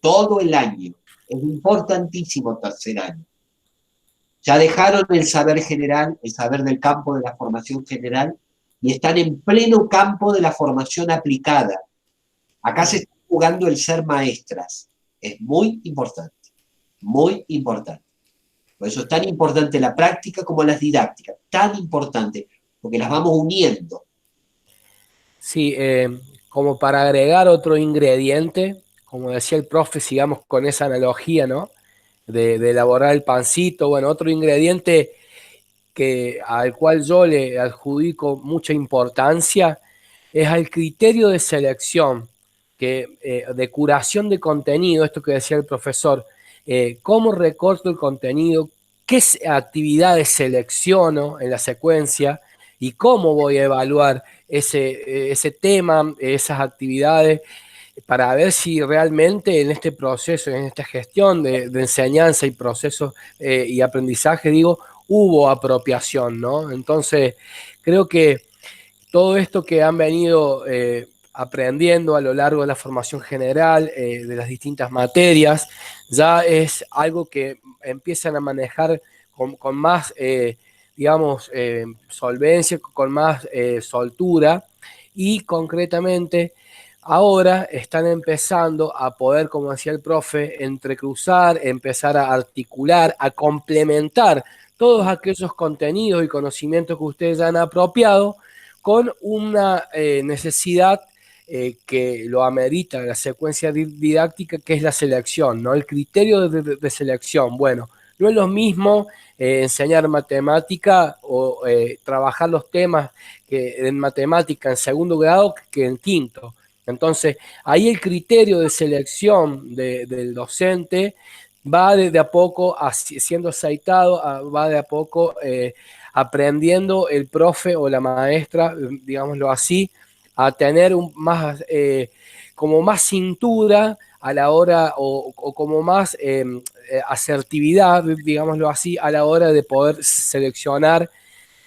Speaker 1: todo el año. Es importantísimo tercer año. Ya dejaron el saber general, el saber del campo de la formación general, y están en pleno campo de la formación aplicada. Acá se está jugando el ser maestras. Es muy importante, muy importante. Por eso es tan importante la práctica como las didácticas, tan importante, porque las vamos uniendo.
Speaker 3: Sí, como para agregar otro ingrediente, como decía el profe, sigamos con esa analogía, ¿no? De elaborar el pancito, bueno, otro ingrediente al cual yo le adjudico mucha importancia es al criterio de selección, de curación de contenido, esto que decía el profesor, cómo recorto el contenido, qué actividades selecciono en la secuencia y cómo voy a evaluar ese tema, esas actividades, para ver si realmente en este proceso, en esta gestión de enseñanza y procesos y aprendizaje, digo, hubo apropiación, ¿no? Entonces, creo que todo esto que han venido aprendiendo a lo largo de la formación general, de las distintas materias, ya es algo que empiezan a manejar con más, digamos, solvencia, con más soltura, y concretamente ahora están empezando a poder, como decía el profe, entrecruzar, empezar a articular, a complementar todos aquellos contenidos y conocimientos que ustedes ya han apropiado con una necesidad que lo amerita la secuencia didáctica, que es la selección, ¿no? El criterio de selección. Bueno, no es lo mismo enseñar matemática o trabajar los temas en matemática en segundo grado que en quinto. Entonces, ahí el criterio de selección del docente va de a poco siendo aceitado, va de a poco aprendiendo el profe o la maestra, digámoslo así, a tener como más cintura a la hora o como más asertividad, digámoslo así, a la hora de poder seleccionar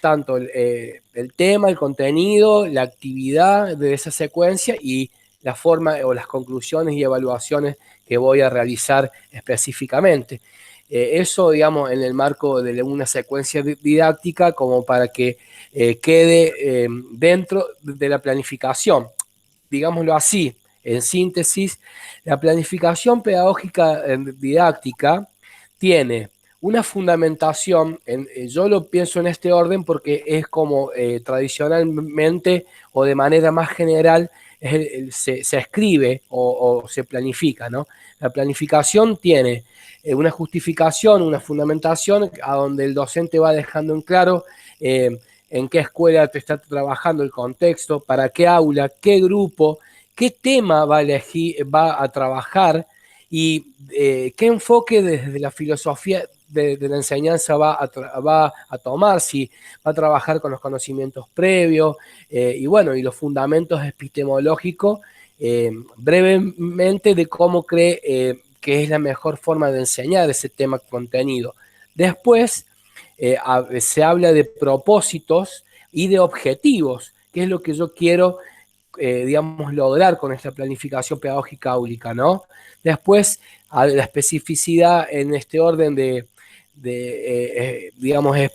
Speaker 3: tanto el tema, el contenido, la actividad de esa secuencia y la forma o las conclusiones y evaluaciones que voy a realizar específicamente. Eso, digamos, en el marco de una secuencia didáctica, como para que quede dentro de la planificación, digámoslo así. En síntesis, la planificación pedagógica didáctica tiene una fundamentación, yo lo pienso en este orden porque es como tradicionalmente o de manera más general se escribe o se planifica, ¿no? La planificación tiene una justificación, una fundamentación, a donde el docente va dejando en claro en qué escuela te está trabajando, el contexto, para qué aula, qué grupo, qué tema va a elegir, va a trabajar y qué enfoque desde la filosofía de la enseñanza va a tomar, si va a trabajar con los conocimientos previos y bueno, y los fundamentos epistemológicos, brevemente de cómo cree que es la mejor forma de enseñar ese tema contenido. Después se habla de propósitos y de objetivos, que es lo que yo quiero digamos, lograr con esta planificación pedagógica áulica, ¿no? Después, a la especificidad en este orden digamos, es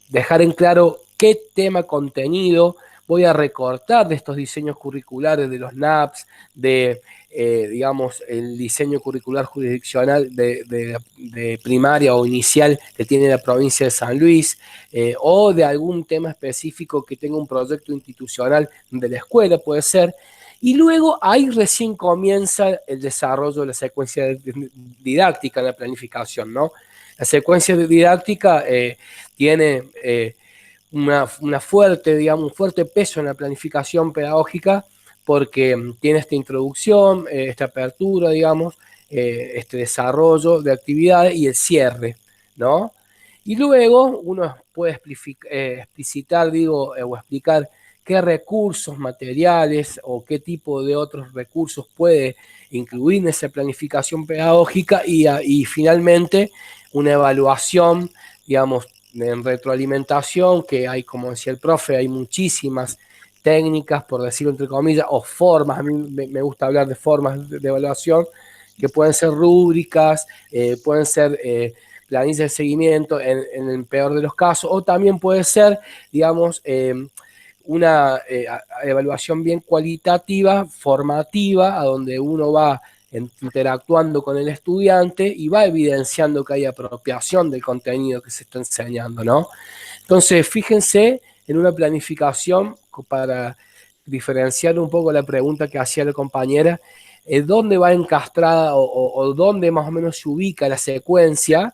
Speaker 3: dejar en claro qué tema contenido voy a recortar de estos diseños curriculares de los NAPS, digamos, el diseño curricular jurisdiccional de primaria o inicial que tiene la provincia de San Luis, o de algún tema específico que tenga un proyecto institucional de la escuela, puede ser. Y luego ahí recién comienza el desarrollo de la secuencia didáctica en la planificación, ¿no? La secuencia didáctica tiene una fuerte, digamos, un fuerte peso en la planificación pedagógica, porque tiene esta introducción, esta apertura, digamos, este desarrollo de actividades y el cierre, ¿no? Y luego uno puede explicitar, digo, o explicar qué recursos materiales o qué tipo de otros recursos puede incluir en esa planificación pedagógica y finalmente una evaluación, digamos, en retroalimentación, que hay, como decía el profe, hay muchísimas técnicas, por decirlo entre comillas, o formas, a mí me gusta hablar de formas de evaluación, que pueden ser rúbricas, pueden ser planillas de seguimiento en el peor de los casos, o también puede ser, digamos, una evaluación bien cualitativa, formativa, a donde uno va interactuando con el estudiante y va evidenciando que hay apropiación del contenido que se está enseñando, ¿no? Entonces, fíjense en una planificación para diferenciar un poco la pregunta que hacía la compañera, dónde va encastrada o dónde más o menos se ubica la secuencia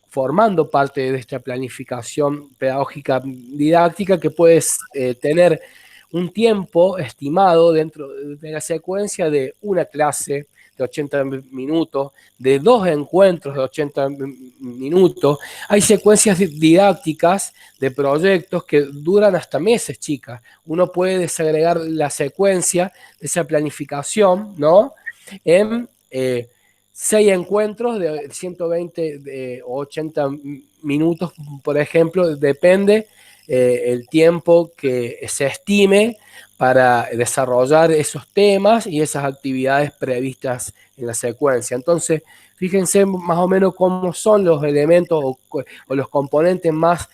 Speaker 3: formando parte de esta planificación pedagógica didáctica que puedes tener un tiempo estimado dentro de la secuencia de una clase de 80 minutos, de 2 encuentros de 80 minutos. Hay secuencias didácticas de proyectos que duran hasta meses, chicas. Uno puede desagregar la secuencia de esa planificación, ¿no? En 6 encuentros de 120 o 80 minutos, por ejemplo, depende el tiempo que se estime para desarrollar esos temas y esas actividades previstas en la secuencia. Entonces, fíjense más o menos cómo son los elementos o los componentes más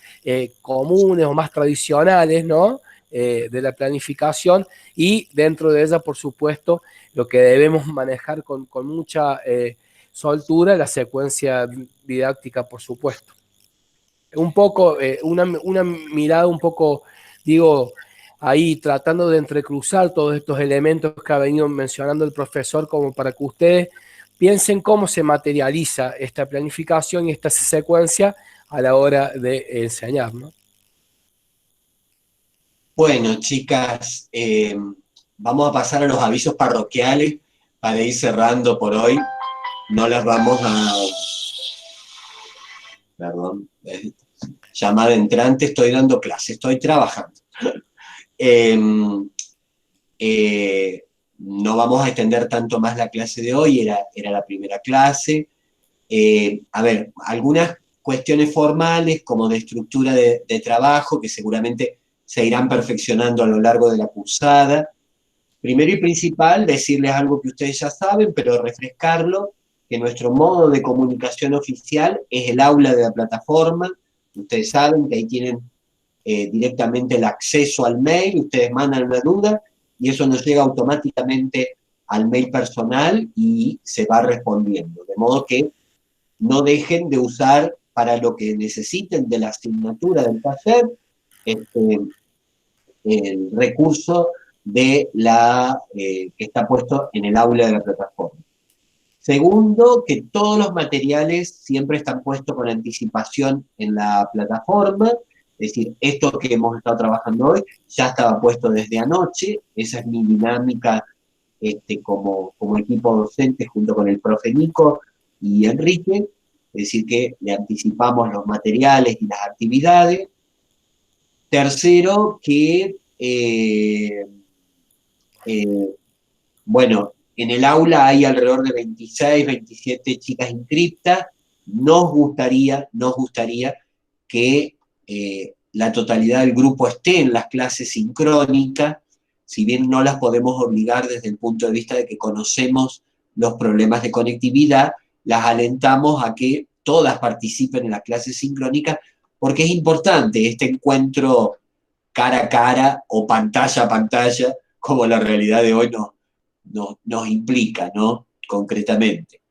Speaker 3: comunes o más tradicionales, ¿no? De la planificación, y dentro de ella, por supuesto, lo que debemos manejar con mucha soltura, la secuencia didáctica, por supuesto. Un poco, una mirada un poco, digo, ahí tratando de entrecruzar todos estos elementos que ha venido mencionando el profesor, como para que ustedes piensen cómo se materializa esta planificación y esta secuencia a la hora de enseñar, ¿no?
Speaker 1: Bueno, chicas, vamos a pasar a los avisos parroquiales para ir cerrando por hoy. No las vamos a... Perdón, llamada entrante, estoy dando clase, estoy trabajando. No vamos a extender tanto más la clase de hoy, era la primera clase. A ver, algunas cuestiones formales como de estructura de trabajo que seguramente se irán perfeccionando a lo largo de la cursada. Primero y principal, decirles algo que ustedes ya saben, pero refrescarlo, que nuestro modo de comunicación oficial es el aula de la plataforma. Ustedes saben que ahí tienen directamente el acceso al mail, ustedes mandan una duda y eso nos llega automáticamente al mail personal y se va respondiendo. De modo que no dejen de usar para lo que necesiten de la asignatura del taller el recurso de que está puesto en el aula de la plataforma. Segundo, que todos los materiales siempre están puestos con anticipación en la plataforma, es decir, esto que hemos estado trabajando hoy ya estaba puesto desde anoche, esa es mi dinámica como equipo docente junto con el profe Nico y Enrique, es decir, que le anticipamos los materiales y las actividades. Tercero, que, bueno, en el aula hay alrededor de 26, 27 chicas inscriptas. Nos gustaría que la totalidad del grupo esté en las clases sincrónicas, si bien no las podemos obligar desde el punto de vista de que conocemos los problemas de conectividad, las alentamos a que todas participen en las clases sincrónicas, porque es importante este encuentro cara a cara o pantalla a pantalla, como la realidad de hoy nos implica, ¿no? Concretamente.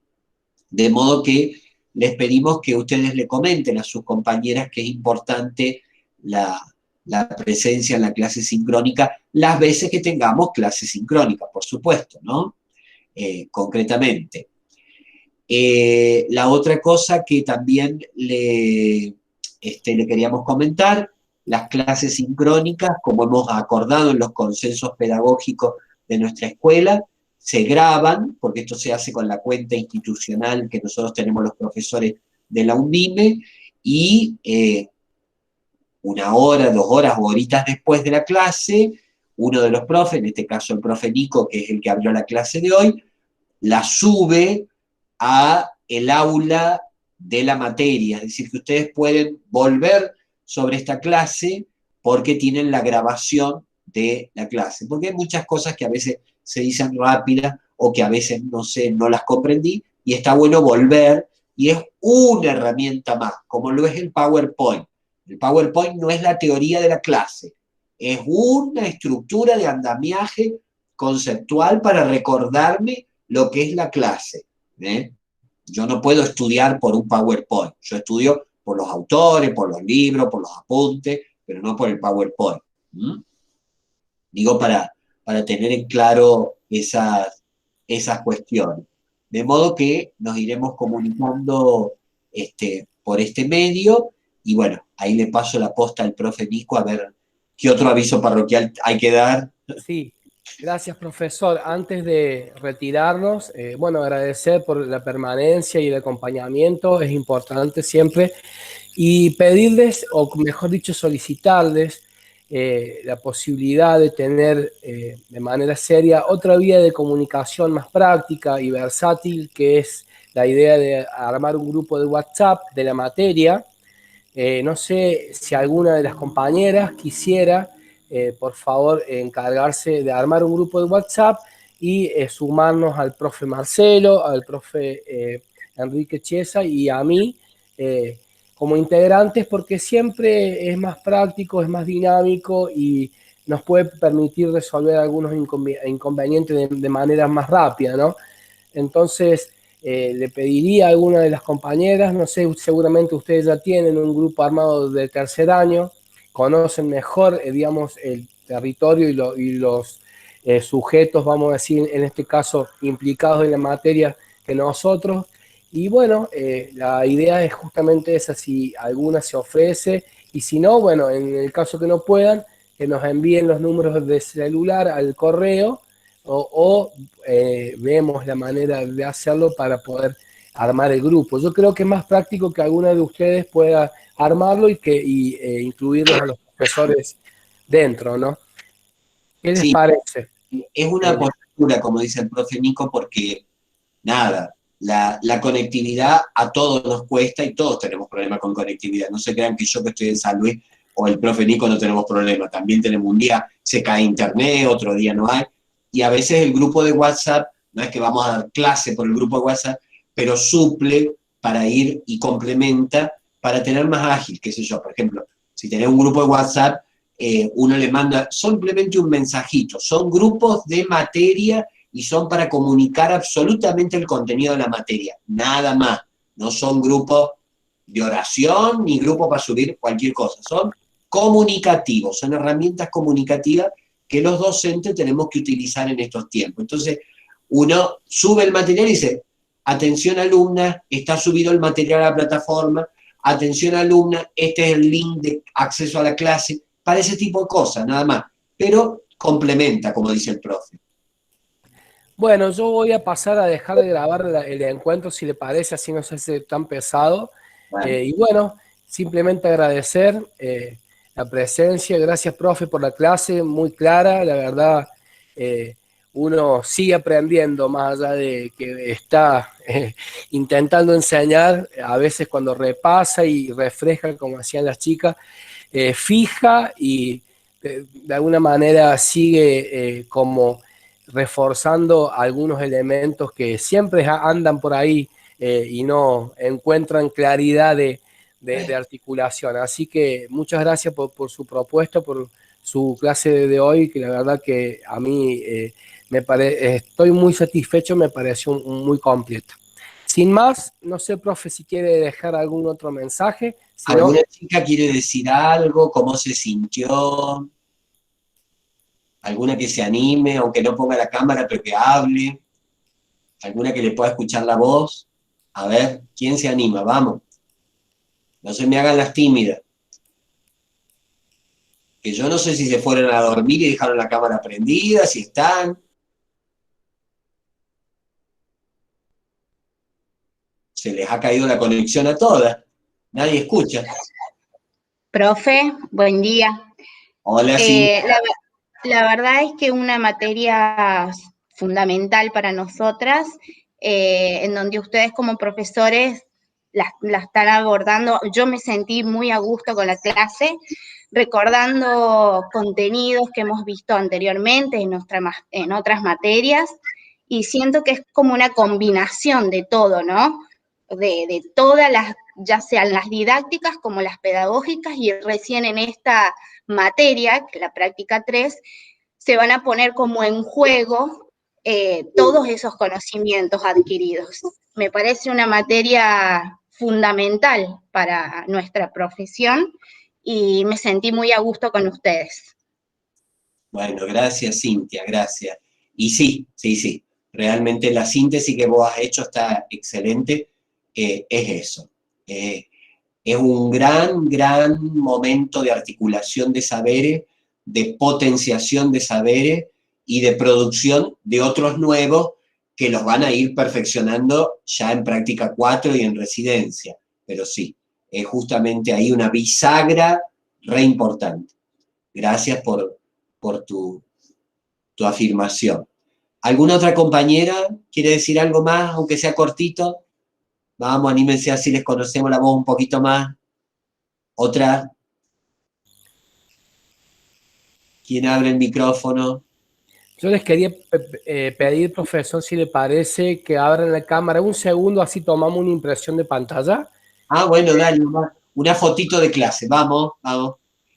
Speaker 1: De modo que les pedimos que ustedes le comenten a sus compañeras que es importante la presencia en la clase sincrónica las veces que tengamos clase sincrónica, por supuesto, ¿no? Concretamente. La otra cosa que también le queríamos comentar, las clases sincrónicas, como hemos acordado en los consensos pedagógicos de nuestra escuela, se graban, porque esto se hace con la cuenta institucional que nosotros tenemos los profesores de la UNDIME, y 1 hora, 2 horas o horitas después de la clase, uno de los profes, en este caso el profe Nico, que es el que abrió la clase de hoy, la sube a el aula de la materia, es decir, que ustedes pueden volver sobre esta clase porque tienen la grabación de la clase, porque hay muchas cosas que a veces se dicen rápidas o que a veces no las comprendí, y está bueno volver, y es una herramienta más, como lo es el PowerPoint. El PowerPoint no es la teoría de la clase, es una estructura de andamiaje conceptual para recordarme lo que es la clase. Yo no puedo estudiar por un PowerPoint, yo estudio por los autores, por los libros, por los apuntes, pero no por el PowerPoint. Digo para tener en claro esas cuestiones. De modo que nos iremos comunicando por este medio, y bueno, ahí le paso la posta al profe Nico a ver qué otro aviso parroquial hay que dar.
Speaker 3: Sí, gracias profesor. Antes de retirarnos, bueno, agradecer por la permanencia y el acompañamiento, es importante siempre, y pedirles, o mejor dicho, solicitarles la posibilidad de tener de manera seria otra vía de comunicación más práctica y versátil, que es la idea de armar un grupo de WhatsApp de la materia. No sé si alguna de las compañeras quisiera, por favor, encargarse de armar un grupo de WhatsApp y sumarnos al profe Marcelo, al profe Enrique Chiesa y a mí como integrantes, porque siempre es más práctico, es más dinámico y nos puede permitir resolver algunos inconvenientes de manera más rápida, ¿no? Entonces, le pediría a alguna de las compañeras, no sé, seguramente ustedes ya tienen un grupo armado de tercer año, conocen mejor, digamos, el territorio y los sujetos, vamos a decir, en este caso, implicados en la materia que nosotros. Y bueno, la idea es justamente esa, si alguna se ofrece, y si no, bueno, en el caso que no puedan, que nos envíen los números de celular al correo, o vemos la manera de hacerlo para poder armar el grupo. Yo creo que es más práctico que alguna de ustedes pueda armarlo y incluirlos a los profesores dentro, ¿no? ¿Qué les
Speaker 1: Sí,
Speaker 3: parece?
Speaker 1: es una postura, como dice el profe Nico, porque nada, la conectividad a todos nos cuesta y todos tenemos problemas con conectividad. No se crean que yo que estoy en San Luis o el profe Nico no tenemos problemas. También tenemos un día se cae internet, otro día no hay. Y a veces el grupo de WhatsApp, no es que vamos a dar clase por el grupo de WhatsApp, pero suple para ir y complementa para tener más ágil, qué sé yo. Por ejemplo, si tenés un grupo de WhatsApp, uno le manda simplemente un mensajito. Son grupos de materia y son para comunicar absolutamente el contenido de la materia, nada más. No son grupos de oración ni grupos para subir cualquier cosa, son comunicativos, son herramientas comunicativas que los docentes tenemos que utilizar en estos tiempos. Entonces, uno sube el material y dice, atención alumna, está subido el material a la plataforma, atención alumna, este es el link de acceso a la clase, para ese tipo de cosas, nada más. Pero complementa, como dice el profe.
Speaker 3: Bueno, yo voy a pasar a dejar de grabar el encuentro, si le parece, así no se hace tan pesado.
Speaker 1: Bueno.
Speaker 3: Y bueno, simplemente agradecer la presencia. Gracias, profe, por la clase, muy clara. La verdad, uno sigue aprendiendo, más allá de que está intentando enseñar. A veces cuando repasa y refresca, como hacían las chicas, fija y de alguna manera sigue como reforzando algunos elementos que siempre andan por ahí y no encuentran claridad de articulación. Así que muchas gracias por su propuesta, por su clase de hoy, que la verdad que a mí estoy muy satisfecho, me pareció muy completa. Sin más, no sé, profe, si quiere dejar algún otro mensaje. Si
Speaker 1: ¿Alguna
Speaker 3: no,
Speaker 1: chica quiere decir algo? ¿Cómo se sintió? ¿Alguna que se anime, aunque no ponga la cámara, pero que hable? ¿Alguna que le pueda escuchar la voz? A ver, ¿quién se anima? Vamos. No se me hagan las tímidas. Que yo no sé si se fueron a dormir y dejaron la cámara prendida, si están. Se les ha caído la conexión a todas. Nadie escucha.
Speaker 6: Profe, buen día.
Speaker 1: Hola, sí.
Speaker 6: La verdad es que una materia fundamental para nosotras, en donde ustedes como profesores la están abordando. Yo me sentí muy a gusto con la clase, recordando contenidos que hemos visto anteriormente en otras materias, y siento que es como una combinación de todo, ¿no? De todas las, ya sean las didácticas como las pedagógicas, y recién en esta materia, la práctica 3, se van a poner como en juego todos esos conocimientos adquiridos. Me parece una materia fundamental para nuestra profesión y me sentí muy a gusto con ustedes.
Speaker 1: Bueno, gracias, Cintia, gracias. Y sí, realmente la síntesis que vos has hecho está excelente. Es eso. Es un gran momento de articulación de saberes, de potenciación de saberes y de producción de otros nuevos que los van a ir perfeccionando ya en práctica 4 y en residencia. Pero sí, es justamente ahí una bisagra re importante. Gracias por tu afirmación. ¿Alguna otra compañera quiere decir algo más, aunque sea cortito? Vamos, anímense así les conocemos la voz un poquito más. ¿Otra? ¿Quién abre el micrófono?
Speaker 3: Yo les quería pedir, profesor, si le parece que abran la cámara un segundo, así tomamos una impresión de pantalla.
Speaker 1: Ah, bueno, dale, una fotito de clase, vamos.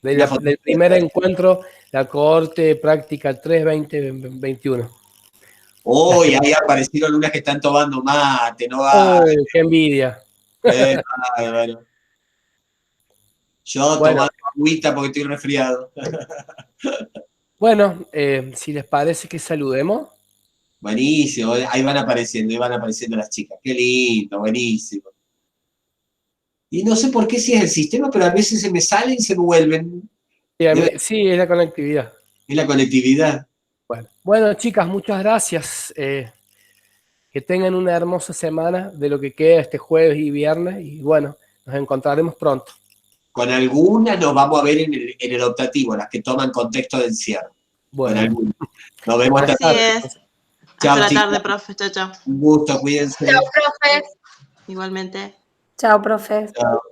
Speaker 3: Del primer encuentro, la cohorte práctica 3-2021.
Speaker 1: Uy, ahí aparecieron unas que están tomando mate, no va.
Speaker 3: ¡Qué envidia!
Speaker 1: Bueno. Yo tomando agüita porque estoy resfriado.
Speaker 3: Bueno, si les parece que saludemos.
Speaker 1: Buenísimo, ahí van apareciendo las chicas. Qué lindo, buenísimo. Y no sé por qué si es el sistema, pero a veces se me salen y se me vuelven.
Speaker 3: Sí, es la conectividad.
Speaker 1: Es la conectividad.
Speaker 3: Bueno, chicas, muchas gracias. Que tengan una hermosa semana de lo que queda este jueves y viernes. Y bueno, nos encontraremos pronto.
Speaker 1: Con algunas nos vamos a ver en el optativo, las que toman contexto de encierro.
Speaker 3: Bueno.
Speaker 1: Con algunas. Nos vemos
Speaker 2: Así es.
Speaker 1: Chao,
Speaker 2: Hasta la
Speaker 1: chicos.
Speaker 2: tarde, profe. Chao, chao.
Speaker 1: Un gusto, cuídense.
Speaker 6: Chao, profe.
Speaker 2: Igualmente.
Speaker 7: Chao, profe.
Speaker 1: Chao.